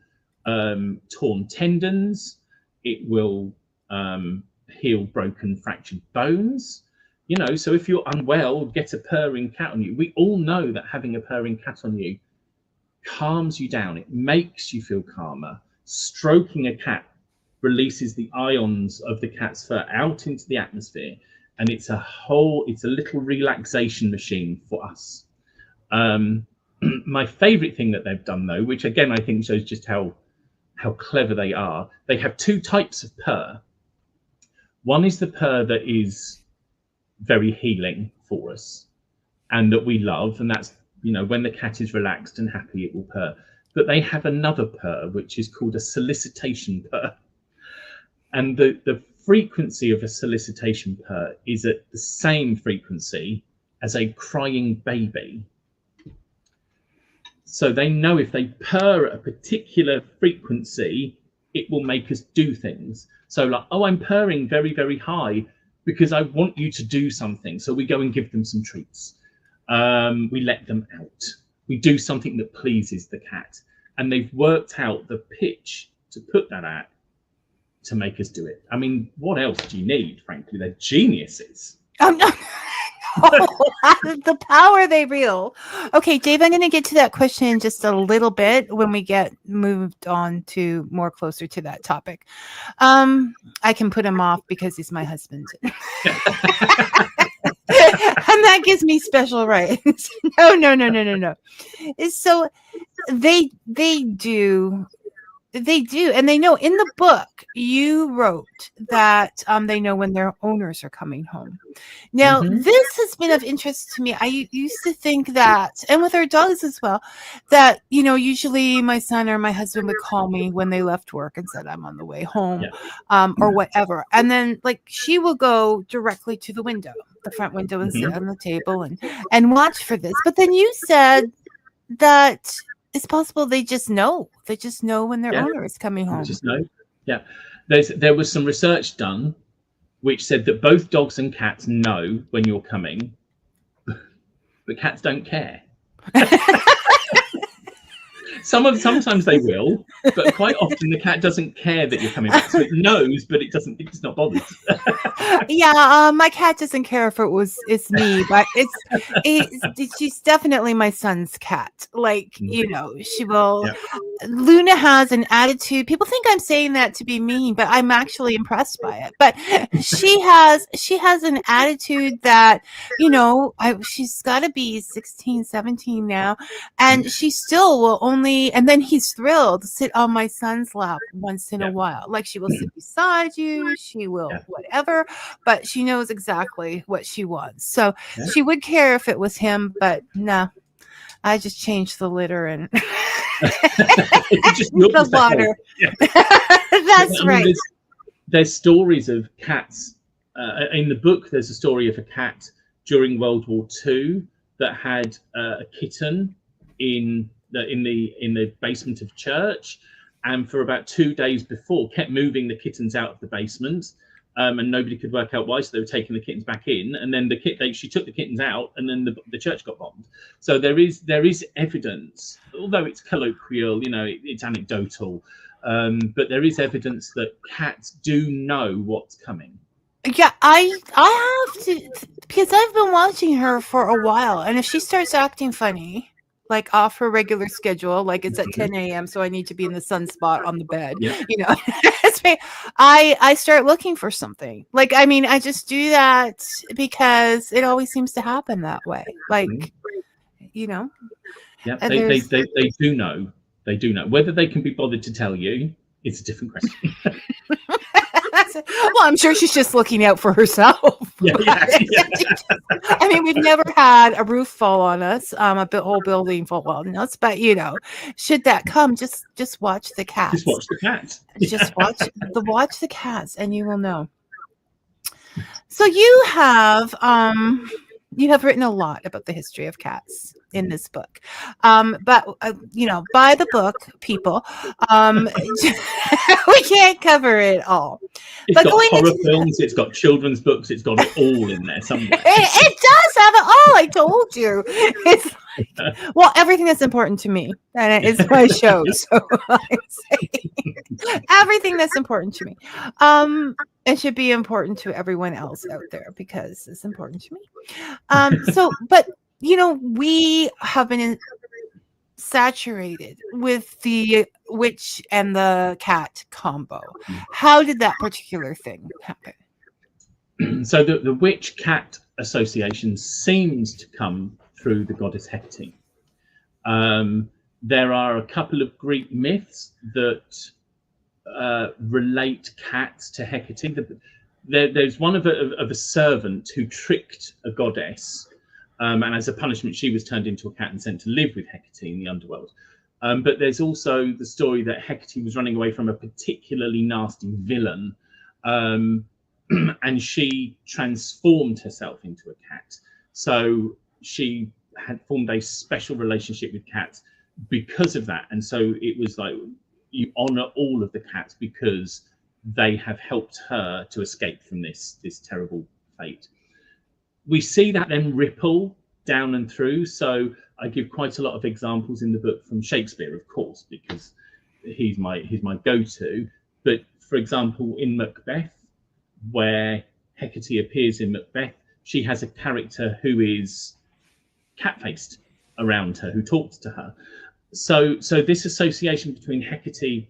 torn tendons. It will heal broken, fractured bones. You know, so if you're unwell, get a purring cat on you. We all know that having a purring cat on you calms you down. It makes you feel calmer. Stroking a cat releases the ions of the cat's fur out into the atmosphere, and it's a little relaxation machine for us. My favorite thing that they've done, though, which again I think shows just how clever they are, they have two types of purr. One is the purr that is very healing for us and that we love, and that's, you know, when the cat is relaxed and happy, it will purr. But they have another purr which is called a solicitation purr, and the frequency of a solicitation purr is at the same frequency as a crying baby. So they know if they purr at a particular frequency, it will make us do things. So like, oh, I'm purring very, very high because I want you to do something. So we go and give them some treats. We let them out. We do something that pleases the cat. And they've worked out the pitch to put that at to make us do it. I mean, what else do you need, frankly? They're geniuses. No. The power they wield. Okay, Dave, I'm going to get to that question in just a little bit when we get moved on to more closer to that topic. I can put him off because he's my husband. And that gives me special rights. No. So they do. And they know. In the book, you wrote that they know when their owners are coming home. Now, this has been of interest to me. I used to think that, and with our dogs as well, that, you know, usually my son or my husband would call me when they left work and said, I'm on the way home, or whatever. And then, like, she will go directly to the window, the front window, and sit on the table and watch for this. But then you said that it's possible they just know. They just know when their owner is coming home. Just know. Yeah. There was some research done which said that both dogs and cats know when you're coming, but cats don't care. Sometimes they will, but quite often the cat doesn't care that you're coming back. So it knows, but it's not bothered. My cat doesn't care if it's me, but she's definitely my son's cat. Like, you know, she will. Yeah. Luna has an attitude. People think I'm saying that to be mean, but I'm actually impressed by it. But she has an attitude that, you know, she's got to be 16, 17 now, and she still will only. And then he's thrilled to sit on my son's lap once in a while. Like, she will sit beside you, she will whatever, but she knows exactly what she wants. So she would care if it was him, but no, I just changed the litter and the water. That's right. There's stories of cats. In the book, there's a story of a cat during World War II that had a kitten in the basement of church, and for about 2 days before kept moving the kittens out of the basement, and nobody could work out why, so they were taking the kittens back in, and then she took the kittens out, and then the church got bombed. So there is evidence, although it's colloquial, you know, it's anecdotal, but there is evidence that cats do know what's coming. Yeah, I have to, because I've been watching her for a while, and if she starts acting funny, like off her regular schedule, like it's at 10 a.m. so I need to be in the sunspot on the bed, you know, I start looking for something. Like, I mean, I just do that because it always seems to happen that way. Like, you know. Yeah, they do know. They do know. Whether they can be bothered to tell you, it's a different question. Well, I'm sure she's just looking out for herself. Yeah. I mean, we've never had a roof fall on us, a whole building fall on us, but, you know, should that come, just watch the cats. Just watch the cats. Just watch the cats, and you will know. So you have written a lot about the history of cats. in this book. But buy the book, people. We can't cover it all. It's got horror films, it's got children's books, it's got it all in there somewhere. It does have it all. I told you. It's like, everything that's important to me, and it's my show. So I say everything that's important to me. It should be important to everyone else out there because it's important to me. But we have been saturated with the witch and the cat combo. How did that particular thing happen? So the witch cat association seems to come through the goddess Hecate. There are a couple of Greek myths that relate cats to Hecate. There's one of a servant who tricked a goddess, and as a punishment, she was turned into a cat and sent to live with Hecate in the underworld. But there's also the story that Hecate was running away from a particularly nasty villain, and she transformed herself into a cat. So she had formed a special relationship with cats because of that. And so it was like, you honor all of the cats because they have helped her to escape from this terrible fate. We see that then ripple down and through. So I give quite a lot of examples in the book from Shakespeare, of course, because he's my go-to. But for example, in Macbeth, where Hecate appears in Macbeth, she has a character who is cat-faced around her, who talks to her. So this association between Hecate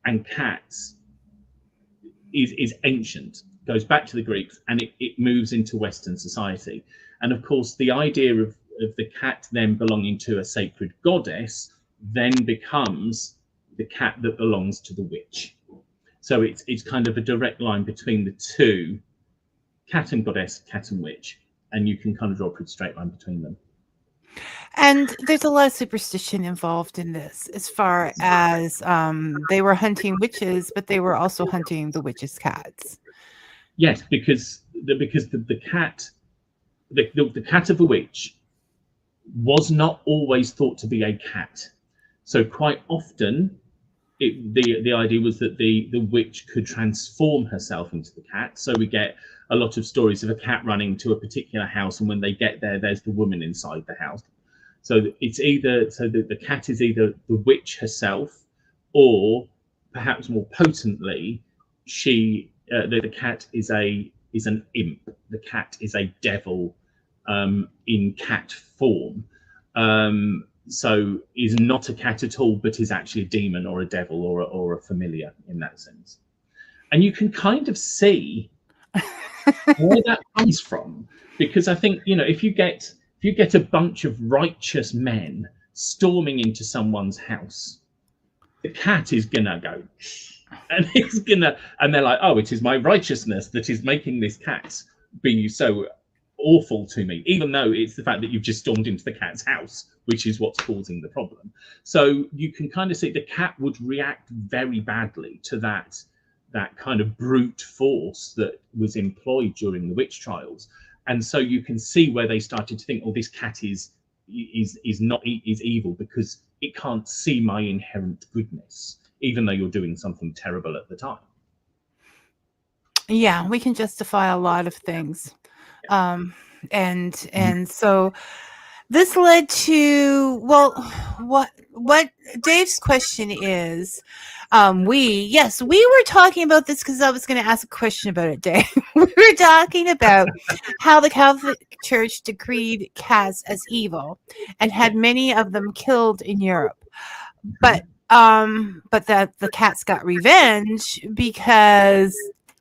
and cats is ancient, goes back to the Greeks, and it moves into Western society. And of course, the idea of the cat then belonging to a sacred goddess then becomes the cat that belongs to the witch. So it's kind of a direct line between the two, cat and goddess, cat and witch, and you can kind of draw a pretty straight line between them. And there's a lot of superstition involved in this, as far as they were hunting witches, but they were also hunting the witches' cats. Yes, because the cat, the cat of a witch was not always thought to be a cat. So quite often, the idea was that the witch could transform herself into the cat. So we get a lot of stories of a cat running to a particular house, and when they get there, there's the woman inside the house. So it's either the cat is either the witch herself, or perhaps more potently, the cat is an imp. The cat is a devil in cat form. So is not a cat at all, but is actually a demon or a devil or a familiar in that sense. And you can kind of see where that comes from, because I think, if you get a bunch of righteous men storming into someone's house, the cat is gonna go, and they're like, oh, it is my righteousness that is making this cat be so awful to me, even though it's the fact that you've just stormed into the cat's house, which is what's causing the problem. So you can kind of see the cat would react very badly to that kind of brute force that was employed during the witch trials. And so you can see where they started to think, oh, this cat is evil because it can't see my inherent goodness, even though you're doing something terrible at the time. Yeah, we can justify a lot of things. And so this led to, what Dave's question is, we were talking about this because I was going to ask a question about it, Dave. We were talking about how the Catholic Church decreed cats as evil and had many of them killed in Europe, but that the cats got revenge because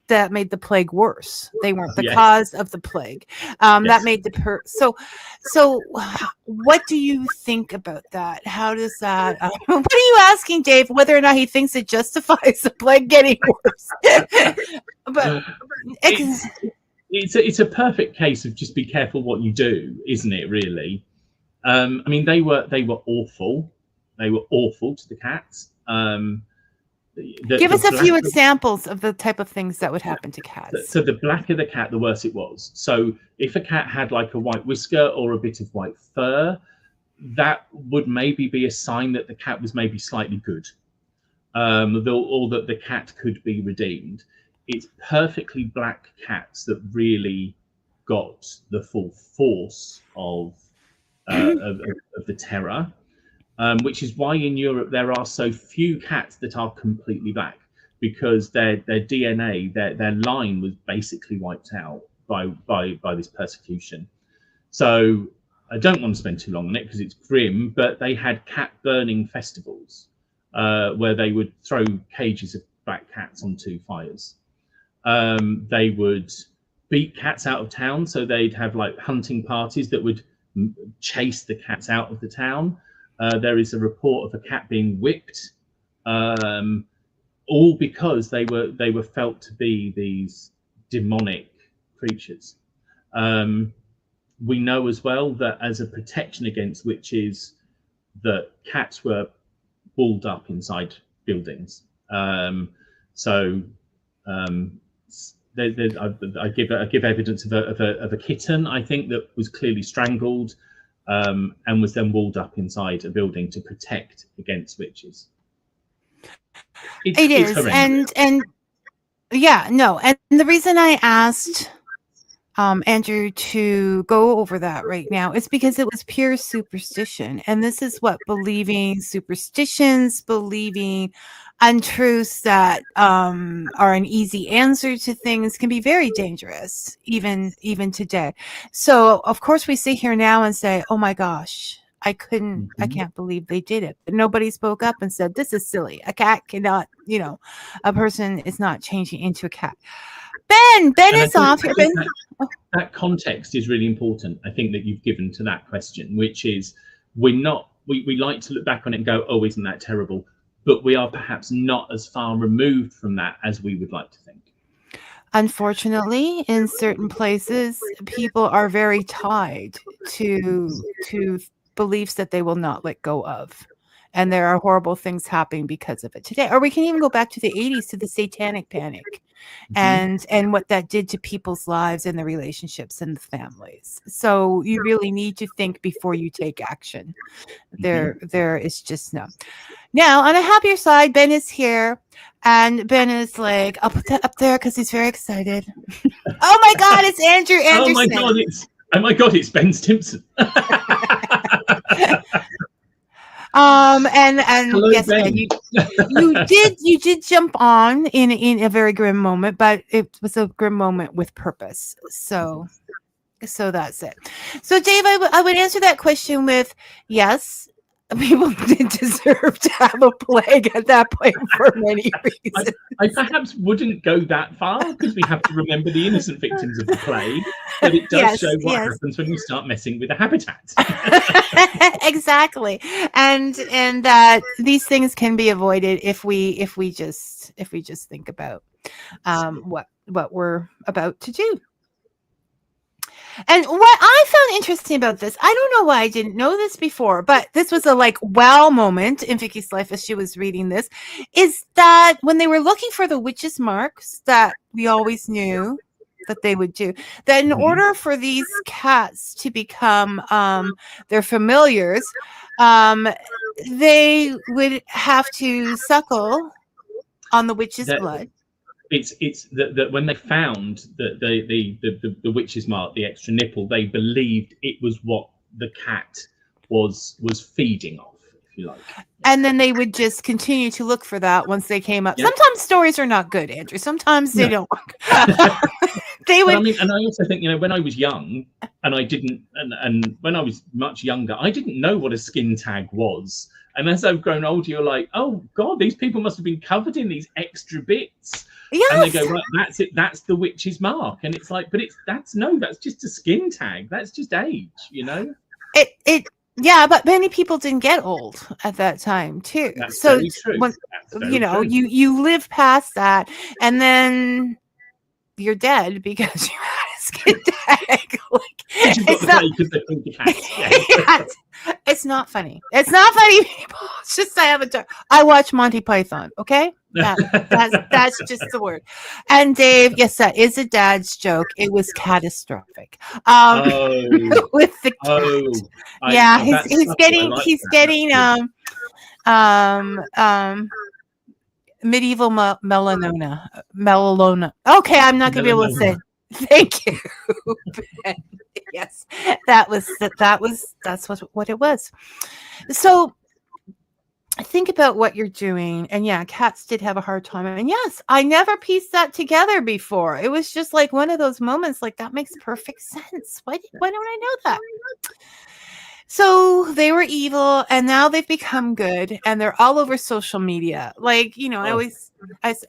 that made the plague worse. They weren't the cause of the plague. That made the So what do you think about that? How does that? What are you asking, Dave? Whether or not he thinks it justifies the plague getting worse? But it's a perfect case of just be careful what you do, isn't it? Really. I mean, they were awful. They were awful to the cats. Give us a few examples of the type of things that would happen to cats. So the blacker the cat, the worse it was. So if a cat had like a white whisker or a bit of white fur, that would maybe be a sign that the cat was maybe slightly good, or that the cat could be redeemed. It's perfectly black cats that really got the full force of the terror, which is why in Europe there are so few cats that are completely black, because their DNA, their line was basically wiped out by this persecution. So I don't want to spend too long on it because it's grim, but they had cat burning festivals where they would throw cages of black cats onto fires. They would beat cats out of town, so they'd have like hunting parties that would chase the cats out of the town. There is a report of a cat being whipped, all because they were felt to be these demonic creatures. We know as well that as a protection against witches, that cats were walled up inside buildings. I give evidence of a kitten, I think, that was clearly strangled and was then walled up inside a building to protect against witches. It is, and yeah, no, and the reason I asked Andrew to go over that right now is because it was pure superstition, and this is what believing superstitions, believing untruths that are an easy answer to things can be very dangerous, even today. So of course we sit here now and say, oh my gosh, I can't believe they did it. But nobody spoke up and said, this is silly. A cat cannot, a person is not changing into a cat. Ben is off here. That context is really important, I think, that you've given to that question, which is we like to look back on it and go, oh, isn't that terrible? But we are perhaps not as far removed from that as we would like to think. Unfortunately, in certain places, people are very tied to beliefs that they will not let go of. And there are horrible things happening because of it today. Or we can even go back to the 80s, to the satanic panic, and what that did to people's lives and the relationships and the families. So you really need to think before you take action. There is just no. Now, on a happier side, Ben is here, and Ben is like up there because he's very excited. Oh my God, it's Andrew Anderson. Oh my God, it's Ben Stimpson. And hello, yes, Ben. you did jump on in a very grim moment, but it was a grim moment with purpose. So that's it. So Dave, I would answer that question with yes. People did deserve to have a plague at that point for many reasons. I perhaps wouldn't go that far, because we have to remember the innocent victims of the plague, but it does show what happens when you start messing with the habitat. Exactly, and that these things can be avoided if we just think about what we're about to do. And what I found interesting about this, I don't know why I didn't know this before, but this was a wow moment in Vicky's life as she was reading this, is that when they were looking for the witches' marks that we always knew that they would do, that in order for these cats to become their familiars, they would have to suckle on the witch's blood. It's that when they found the witch's mark, the extra nipple, they believed it was what the cat was feeding off, if you like. And then they would just continue to look for that once they came up. Yep. Sometimes stories are not good, Andrew. Sometimes they don't. They would. And I also think, when I was young, and I didn't, and when I was much younger, I didn't know what a skin tag was. And as I've grown older, you're like, oh God, these people must have been covered in these extra bits. Yes. And they go, right, that's it. That's the witch's mark. And it's like, but that's just a skin tag. That's just age, Yeah, but many people didn't get old at that time too. That's so very true. When, true. you live past that, and then you're dead because you had a skin tag. It's not funny. It's not funny, people. It's just I watch Monty Python. Okay, That's just the word. And Dave, yes, that is a dad's joke. It was catastrophic. Oh, With the cat. oh, Yeah, that's he's subtle. I getting like he's that. getting That's good. medieval melanoma. Okay, I'm not gonna be able to say. Melanoma. Thank you. Ben. Yes, that's what it was. So think about what you're doing, and yeah, cats did have a hard time. And yes, I never pieced that together before. It was just like one of those moments, like that makes perfect sense. Why don't I know that? So they were evil, and now they've become good, and they're all over social media. Like, you know,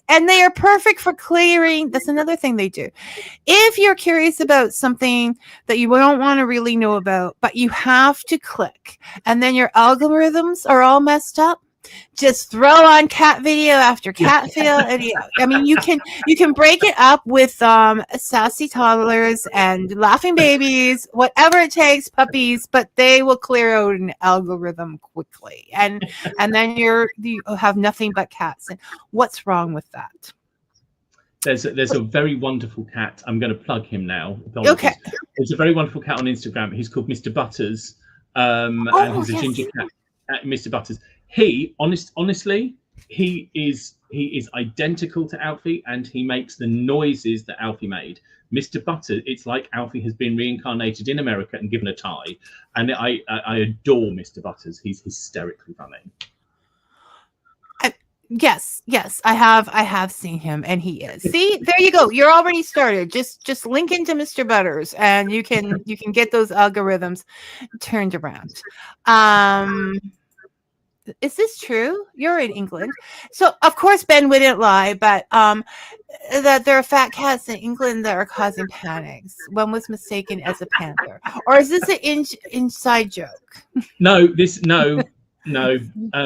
and they are perfect for clearing. That's another thing they do. If you're curious about something that you don't want to really know about, but you have to click, and then your algorithms are all messed up, just throw on cat video after cat video. I mean, you can break it up with sassy toddlers and laughing babies, whatever it takes, puppies, but they will clear out an algorithm quickly, and then you have nothing but cats. And what's wrong with that? There's a very wonderful cat. I'm going to plug him now. Okay. There's a very wonderful cat on Instagram. He's called Mr. Butters, and he's a ginger cat. Mr. Butters. He honestly, he is identical to Alfie, and he makes the noises that Alfie made. Mr. Butters, it's like Alfie has been reincarnated in America and given a tie, and I adore Mr. Butters. He's hysterically funny. Yes, I have seen him, and he is. See, there you go. You're already started. Just link into Mr. Butters, and you can get those algorithms turned around. Is this true? You're in England, so of course Ben wouldn't lie, but that there are fat cats in England that are causing panics. One was mistaken as a panther, or is this an inside joke? No,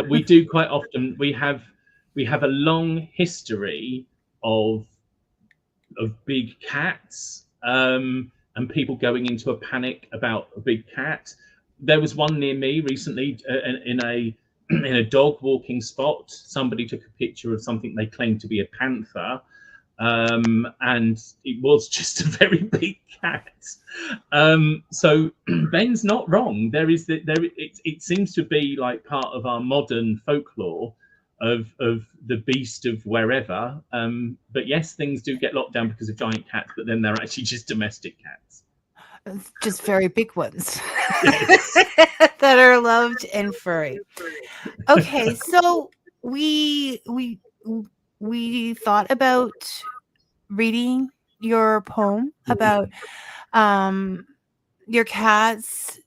we do quite often. We have a long history of big cats, and people going into a panic about a big cat. There was one near me recently in a dog walking spot. Somebody took a picture of something they claimed to be a panther, and it was just a very big cat. So Ben's not wrong. It seems to be like part of our modern folklore of the beast of wherever. But yes, things do get locked down because of giant cats, but then they're actually just domestic cats. Just very big ones. Yes. That are loved and furry. Okay, so we thought about reading your poem about your cats.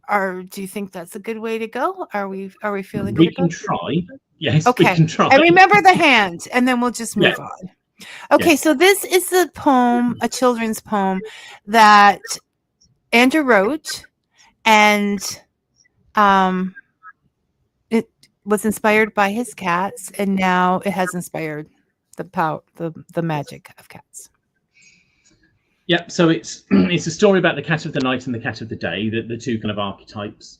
Do you think that's a good way to go? Are we feeling good? We can try. Yes, okay. We can try. And remember the hand, and then we'll just move on. Okay, so this is the poem, a children's poem that Andrew wrote, and it was inspired by his cats, and now it has inspired the magic of cats. Yeah, so it's a story about the cat of the night and the cat of the day, the two kind of archetypes.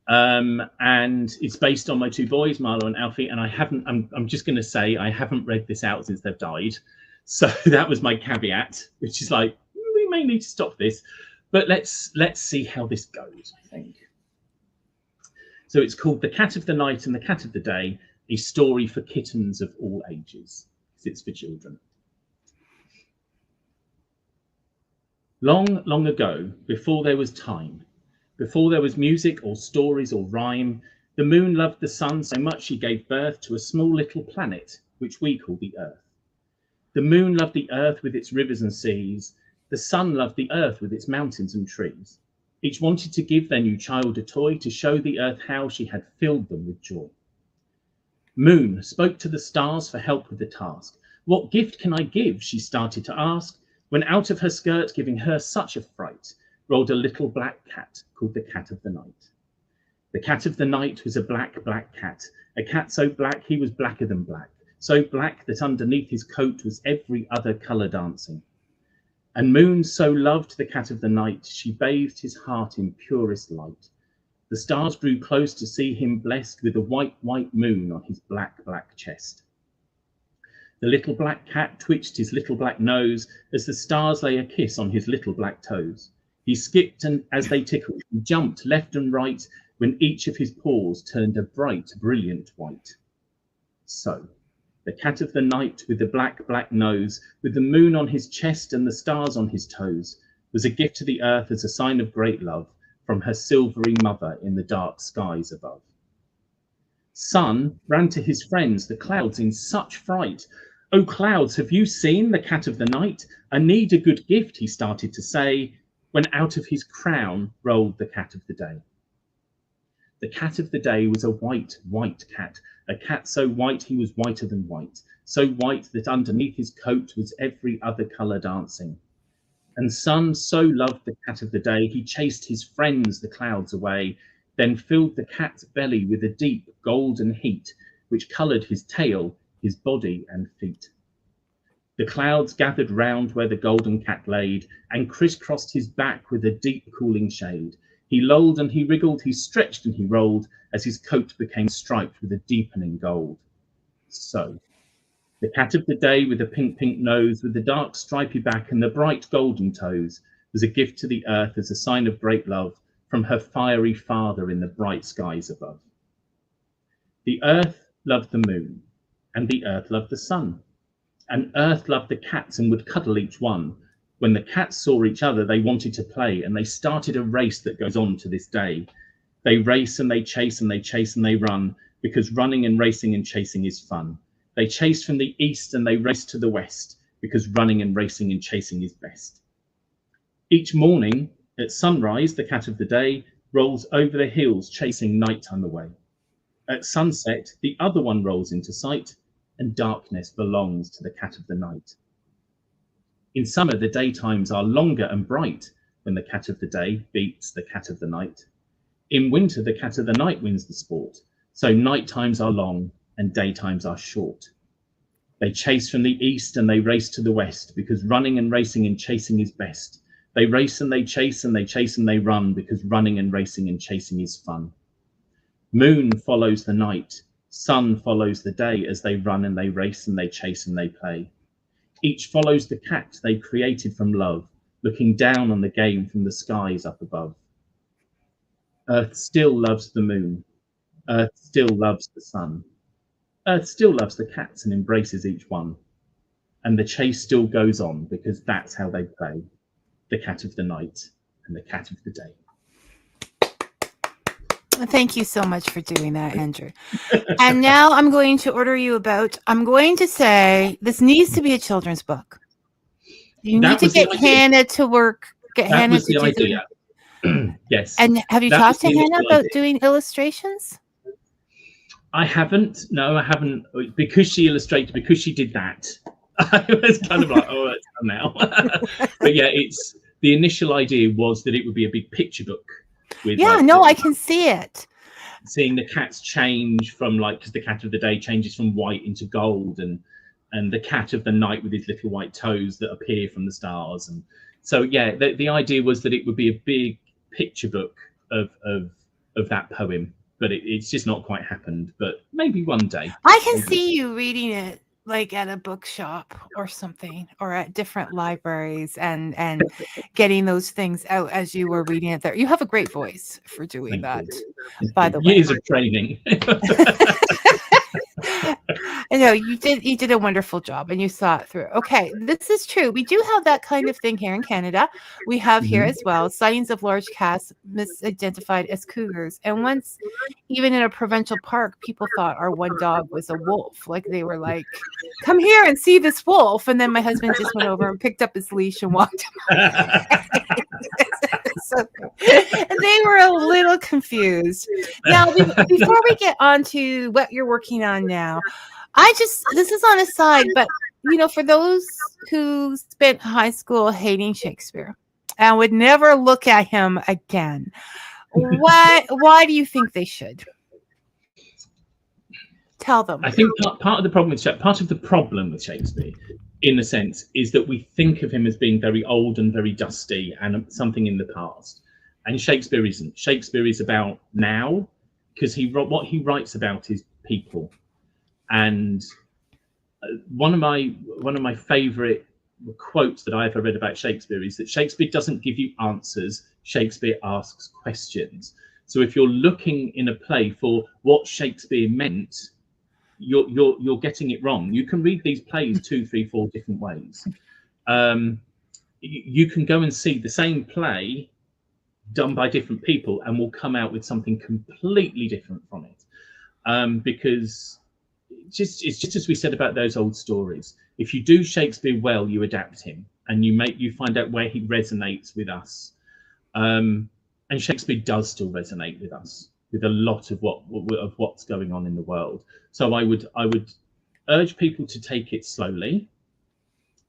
And it's based on my two boys, Marlo and Alfie, and I'm just going to say I haven't read this out since they've died. So that was my caveat, which is like, we may need to stop this, but let's see how this goes, I think. So it's called The Cat of the Night and the Cat of the Day, a story for kittens of all ages, because it's for children. Long, long ago, before there was time, before there was music or stories or rhyme, the moon loved the sun so much she gave birth to a small little planet, which we call the Earth. The moon loved the earth with its rivers and seas. The sun loved the earth with its mountains and trees. Each wanted to give their new child a toy to show the earth how she had filled them with joy. Moon spoke to the stars for help with the task. What gift can I give? She started to ask, when out of her skirt, giving her such a fright, rolled a little black cat called the Cat of the Night. The Cat of the Night was a black, black cat, a cat so black he was blacker than black, so black that underneath his coat was every other colour dancing. And Moon so loved the Cat of the Night, she bathed his heart in purest light. The stars drew close to see him blessed with a white, white moon on his black, black chest. The little black cat twitched his little black nose as the stars lay a kiss on his little black toes. He skipped, and as they tickled, he jumped left and right when each of his paws turned a bright, brilliant white. So, the cat of the night with the black, black nose, with the moon on his chest and the stars on his toes, was a gift to the earth as a sign of great love from her silvery mother in the dark skies above. Sun ran to his friends, the clouds, in such fright. "O clouds, have you seen the cat of the night? I need a good gift," he started to say, when out of his crown rolled the cat of the day. The cat of the day was a white, white cat, a cat so white he was whiter than white, so white that underneath his coat was every other colour dancing. And Sun so loved the cat of the day, he chased his friends, the clouds, away, then filled the cat's belly with a deep golden heat, which coloured his tail, his body and feet. The clouds gathered round where the golden cat laid, and crisscrossed his back with a deep cooling shade. He lolled and he wriggled, he stretched and he rolled, as his coat became striped with a deepening gold. So, the cat of the day with the pink, pink nose, with the dark stripy back and the bright golden toes, was a gift to the earth as a sign of great love from her fiery father in the bright skies above. The earth loved the moon, and the earth loved the sun, and earth loved the cats and would cuddle each one. When the cats saw each other, they wanted to play, and they started a race that goes on to this day. They race and they chase and they chase and they run, because running and racing and chasing is fun. They chase from the east and they race to the west, because running and racing and chasing is best. Each morning at sunrise, the cat of the day rolls over the hills, chasing nighttime away. At sunset, the other one rolls into sight, and darkness belongs to the cat of the night. In summer, the daytimes are longer and bright when the cat of the day beats the cat of the night. In winter, the cat of the night wins the sport, so night times are long and daytimes are short. They chase from the east and they race to the west, because running and racing and chasing is best. They race and they chase and they chase and they run, because running and racing and chasing is fun. Moon follows the night, sun follows the day, as they run and they race and they chase and they play. Each follows the cat they created from love, looking down on the game from the skies up above. Earth still loves the moon. Earth still loves the sun. Earth still loves the cats and embraces each one. And the chase still goes on, because that's how they play. The cat of the night and the cat of the day. Thank you so much for doing that, Andrew. And now I'm going to say this needs to be a children's book. You need to get Hannah to work. That was the idea. Yes. And have you talked to Hannah about doing illustrations? I haven't. No, I haven't. Because she illustrated, because she did that, I was kind of like, oh, it's done now. But yeah, the initial idea was that it would be a big picture book. With I can see it. Seeing the cats change from because the cat of the day changes from white into gold, and the cat of the night with his little white toes that appear from the stars. And so, yeah, the idea was that it would be a big picture book of that poem, but it's just not quite happened. But maybe one day. I can see you reading it like at a bookshop or something, or at different libraries, and getting those things out as you were reading it there. You have a great voice for doing that, by the way. Years of training. I know you did a wonderful job, and you saw it through. Okay, this is true. We do have that kind of thing here in Canada. We have here as well sightings of large cats misidentified as cougars. And once, even in a provincial park, people thought our one dog was a wolf. Like they were like, "Come here and see this wolf." And then my husband just went over and picked up his leash and walked him out. So, they were a little confused. Now, before we get on to what you're working on now, this is on a side, but for those who spent high school hating Shakespeare and would never look at him again, why do you think they should? Tell them. I think part of the problem with Shakespeare, in a sense, is that we think of him as being very old and very dusty and something in the past. And Shakespeare isn't. Shakespeare is about now, because what he writes about is people. And one of my favorite quotes that I ever read about Shakespeare is that Shakespeare doesn't give you answers, Shakespeare asks questions. So if you're looking in a play for what Shakespeare meant, you're getting it wrong. You can read these plays 2, 3, 4 different ways. You can go and see the same play done by different people and will come out with something completely different from it, because it's just as we said about those old stories. If you do Shakespeare well, you adapt him and you find out where he resonates with us, and Shakespeare does still resonate with us with a lot of what's going on in the world. So I would urge people to take it slowly.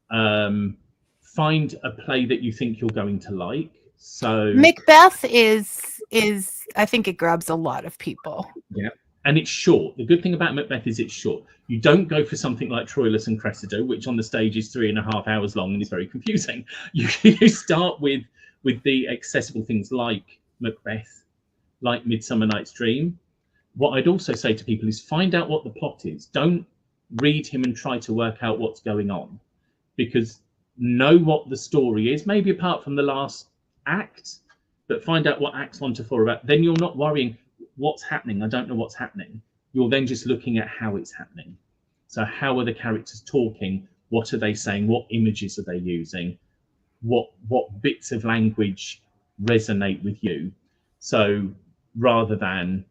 Find a play that you think you're going to like. So Macbeth is I think it grabs a lot of people. Yeah, and it's short. The good thing about Macbeth is it's short. You don't go for something like Troilus and Cressida, which on the stage is 3.5 hours long and is very confusing. You start with the accessible things like Macbeth, like Midsummer Night's Dream. What I'd also say to people is find out what the plot is. Don't read him and try to work out what's going on, because know what the story is, maybe apart from the last act, but find out what acts 1 to 4 are about. Then you're not worrying what's happening. I don't know what's happening. You're then just looking at how it's happening. So how are the characters talking? What are they saying? What images are they using? What bits of language resonate with you? So rather than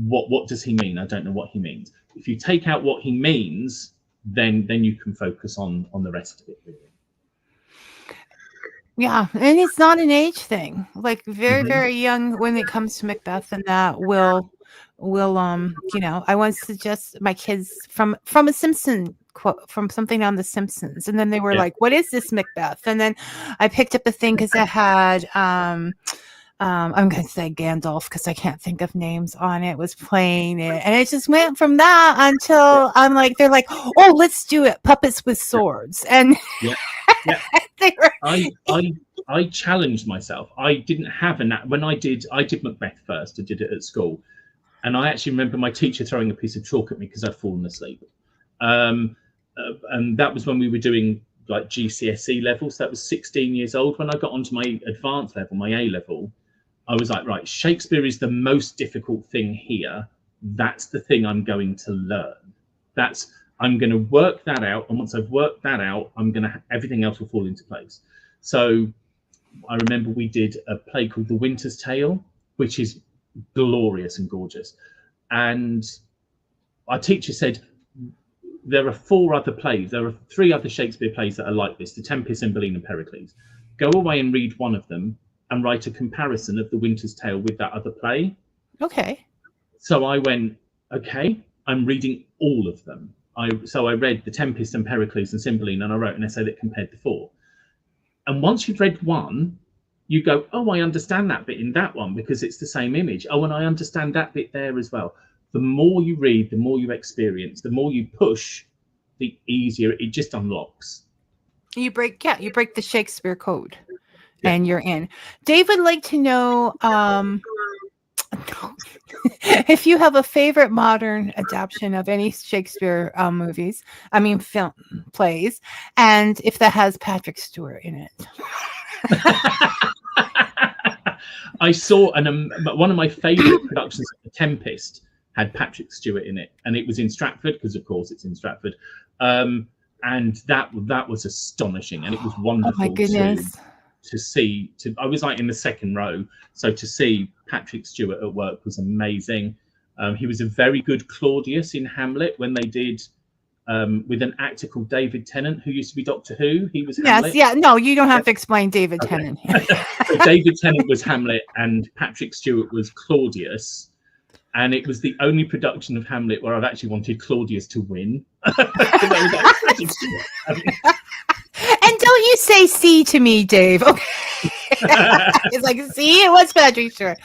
what does he mean? I don't know what he means. If you take out what he means, then you can focus on the rest of it, really. Yeah, and it's not an age thing. Like very, very young when it comes to Macbeth, and that will I once suggest my kids from a Simpson quote, from something on The Simpsons, and then they were like, "What is this Macbeth?" And then I picked up a thing because it had I'm going to say Gandalf because I can't think of names on it, was playing it. And it just went from that until I'm like, they're like, oh, let's do it. Puppets with swords. And they were, I challenged myself. I didn't have when I did Macbeth first. I did it at school. And I actually remember my teacher throwing a piece of chalk at me because I'd fallen asleep. And that was when we were doing like GCSE levels. That was 16 years old. When I got onto my advanced level, my A level, I was like, right, Shakespeare is the most difficult thing here. That's the thing I'm going to learn. I'm going to work that out. And once I've worked that out, everything else will fall into place. So I remember we did a play called The Winter's Tale, which is glorious and gorgeous. And our teacher said, there are 4 other plays. There are 3 other Shakespeare plays that are like this: The Tempest, Cymbeline, and Pericles. Go away and read one of them and write a comparison of The Winter's Tale with that other play. Okay. So I went, okay, I'm reading all of them. So I read The Tempest and Pericles and Cymbeline, and I wrote an essay that compared the 4. And once you've read one, you go, oh, I understand that bit in that one because it's the same image. Oh, and I understand that bit there as well. The more you read, the more you experience, the more you push, the easier it just unlocks. You break the Shakespeare code, and you're in. Dave would like to know if you have a favorite modern adaptation of any Shakespeare film plays, and if that has Patrick Stewart in it. I saw one of my favorite productions of The Tempest had Patrick Stewart in it, and it was in Stratford because, of course, it's in Stratford, and that was astonishing, and it was wonderful. Oh my goodness! To see. I was like in the second row, so to see Patrick Stewart at work was amazing. He was a very good Claudius in Hamlet when they did with an actor called David Tennant, who used to be Doctor Who. He was Hamlet. No, you don't have to explain David Tennant. So David Tennant was Hamlet and Patrick Stewart was Claudius. And it was the only production of Hamlet where I've actually wanted Claudius to win. And don't you say "see" to me, Dave. Okay. It's like, see, it was Patrick Stewart.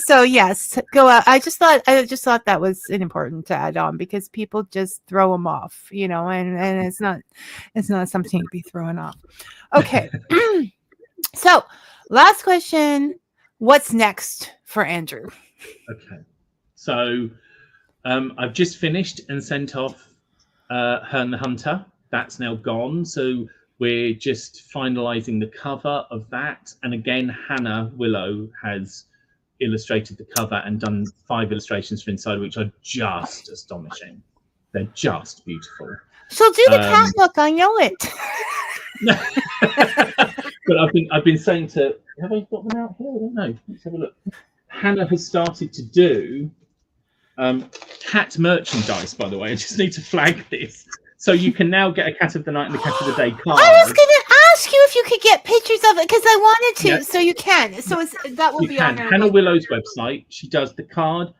So yes, go out. I just thought that was important to add on because people just throw them off, and it's not something to be thrown off. Okay. So last question. What's next for Andrew? Okay. So I've just finished and sent off Herne the Hunter. That's now gone. So we're just finalising the cover of that. And again, Hannah Willow has illustrated the cover and done 5 illustrations for inside, which are just astonishing. They're just beautiful. She'll do the cat book. I know it. But I've been saying to, have I got them out here? I don't know. Let's have a look. Hannah has started to do cat merchandise, by the way. I just need to flag this. So you can now get a Cat of the Night and the Cat of the Day card. I was going to ask you if you could get pictures of it because I wanted to. Yeah. So you can. So that will be on Hannah Willow's website. She does the card.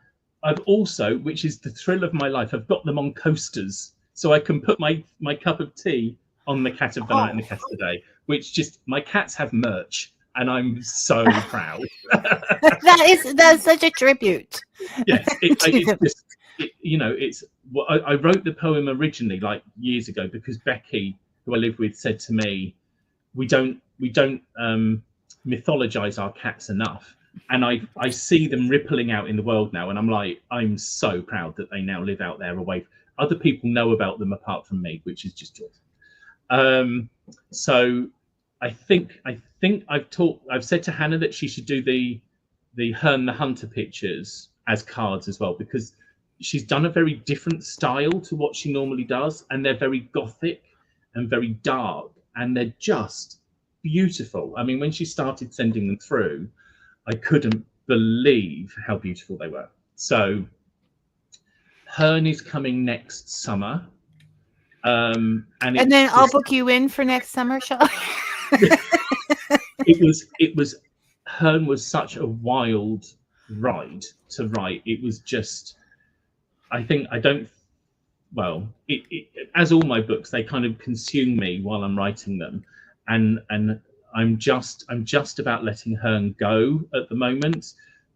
I've also, which is the thrill of my life, I've got them on coasters. So I can put my cup of tea on the Cat of the Night and the Cat of the Day, which just, my cats have merch. And I'm so proud. that's such a tribute. Yes, it's I wrote the poem originally like years ago because Becky, who I live with, said to me, we don't mythologize our cats enough. And I see them rippling out in the world now, and I'm like, I'm so proud that they now live out there away. Other people know about them apart from me, which is just joyful. So I think I've said to Hannah that she should do the Herne the Hunter pictures as cards as well, because she's done a very different style to what she normally does, and they're very gothic and very dark, and they're just beautiful. I mean, when she started sending them through, I couldn't believe how beautiful they were. So Herne is coming next summer. And then I'll book you in for next summer, shall I? It was Herne was such a wild ride to write. It was just, as all my books, they kind of consume me while I'm writing them, and I'm just about letting Herne go at the moment,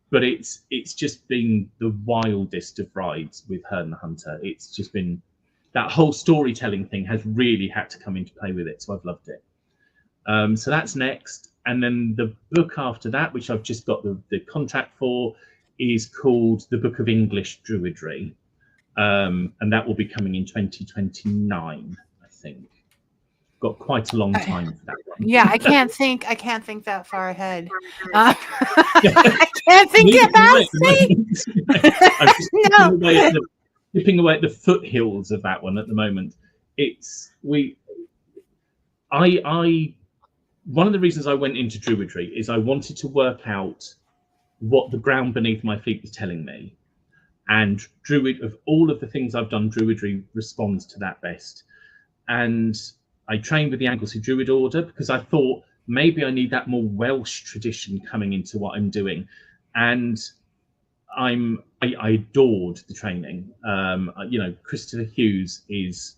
but it's just been the wildest of rides with Herne the Hunter. It's just been, that whole storytelling thing has really had to come into play with it, so I've loved it. So that's next. And then the book after that, which I've just got the contract for, is called The Book of English Druidry. And that will be coming in 2029, I think. Got quite a long time for that one. Yeah, I can't think that far ahead. I can't think about it. Dipping away at the foothills of that one at the moment. One of the reasons I went into Druidry is I wanted to work out what the ground beneath my feet was telling me. And of all of the things I've done, Druidry responds to that best. And I trained with the Anglesey Druid Order because I thought maybe I need that more Welsh tradition coming into what I'm doing. And I adored the training. Christopher Hughes is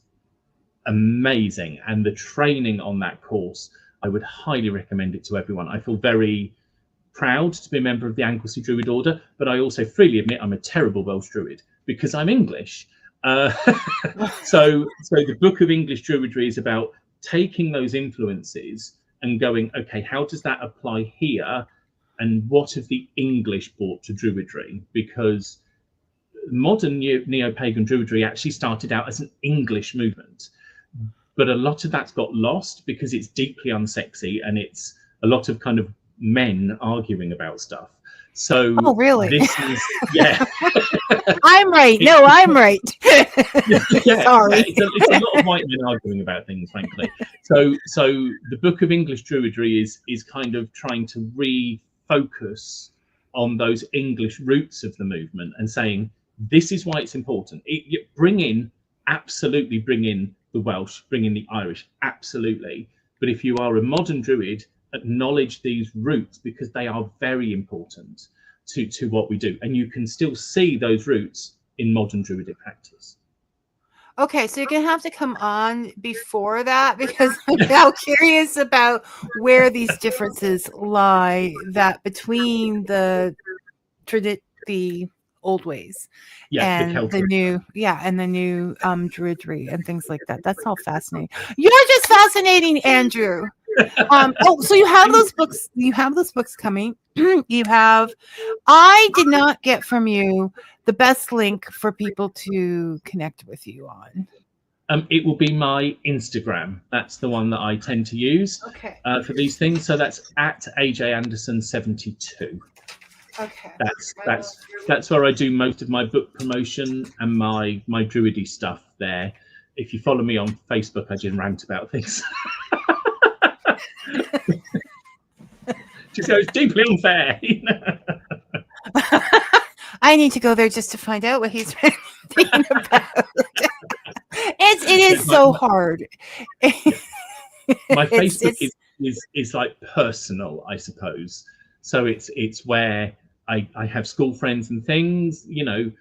amazing. And the training on that course, I would highly recommend it to everyone. I feel very proud to be a member of the Anglesey Druid Order, but I also freely admit I'm a terrible Welsh Druid because I'm English. So the Book of English Druidry is about taking those influences and going, okay, how does that apply here? And what have the English brought to Druidry? Because modern neo-pagan Druidry actually started out as an English movement. But a lot of that's got lost because it's deeply unsexy and it's a lot of kind of men arguing about stuff. So really? This is, yeah. I'm right. No, I'm right. Yeah, sorry. It's a lot of white men arguing about things, frankly. So the Book of English Druidry is kind of trying to refocus on those English roots of the movement and saying, this is why it's important. Absolutely bring in the Welsh, bring in the Irish, absolutely. But if you are a modern Druid, acknowledge these roots because they are very important to what we do. And you can still see those roots in modern Druidic practice. Okay, so you're going to have to come on before that because I'm now curious about where these differences lie between the old ways and the new Druidry and things like that. That's all fascinating. You're just fascinating, Andrew. So you have those books. You have those books coming. You have. I did not get from you the best link for people to connect with you on. It will be my Instagram. That's the one that I tend to use for these things. So that's at AJ Anderson72. Okay. That's where I do most of my book promotion and my druidy stuff there. If you follow me on Facebook, I just rant about things. Just goes deeply unfair. I need to go there just to find out what he's ranting about. It is so hard. My Facebook is like personal, I suppose. So it's where I have school friends and things, you know.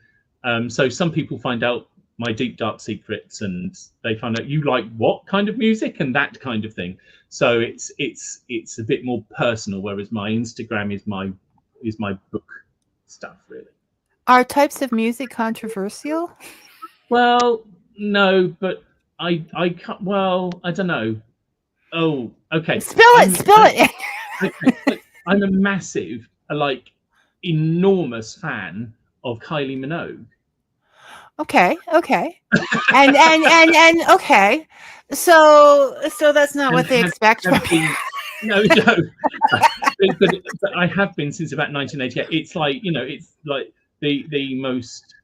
So some people find out my deep dark secrets, and they find out you like what kind of music and that kind of thing. So it's a bit more personal, whereas my Instagram is my book stuff, really. Are types of music controversial? Well, no, but I can't. Well, I don't know. Oh, okay. Spill it. Okay, I'm a massive, like, enormous fan of Kylie Minogue. Okay. And okay. So that's not what they expect from me. No. but I have been since about 1988. It's like, you know, it's like the most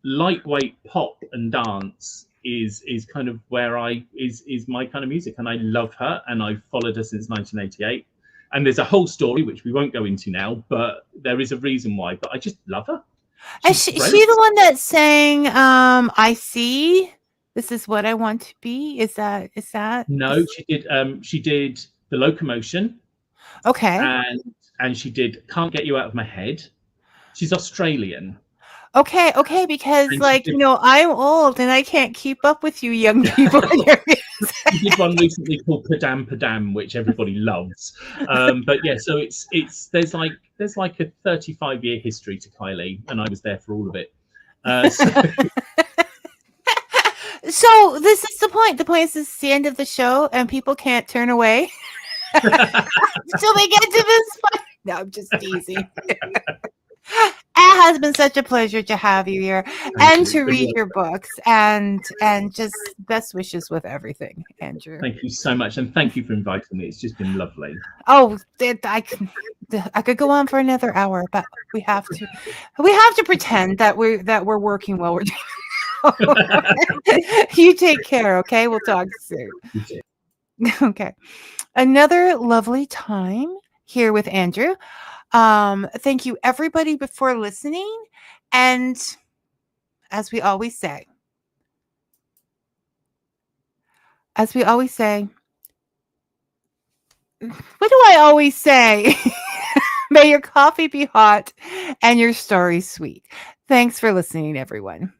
lightweight pop and dance is kind of where is my kind of music, and I love her, and I've followed her since 1988. And there's a whole story which we won't go into now, but there is a reason why. But I just love her. Is she the one that sang I see this is what I want to be? Is that No, she did The Locomotion. Okay. And she did Can't Get You Out of My Head. She's Australian. Okay, because I'm old and I can't keep up with you young people. She did one recently called Padam Padam, which everybody loves. But yeah, so there's like a 35-year history to Kylie, and I was there for all of it. So this is the point. The point is this is the end of the show, and people can't turn away until they get to this point. No, I'm just teasing. It has been such a pleasure to have you here and to read your books, and just best wishes with everything, Andrew. Thank you so much, and thank you for inviting me. It's just been lovely. Oh, I could go on for another hour, but we have to pretend that we're working while we're doing. You take care, okay? We'll talk soon. Okay. Another lovely time here with Andrew. Thank you everybody for listening, and as we always say, what do I always say? May your coffee be hot and your story sweet. Thanks for listening, everyone.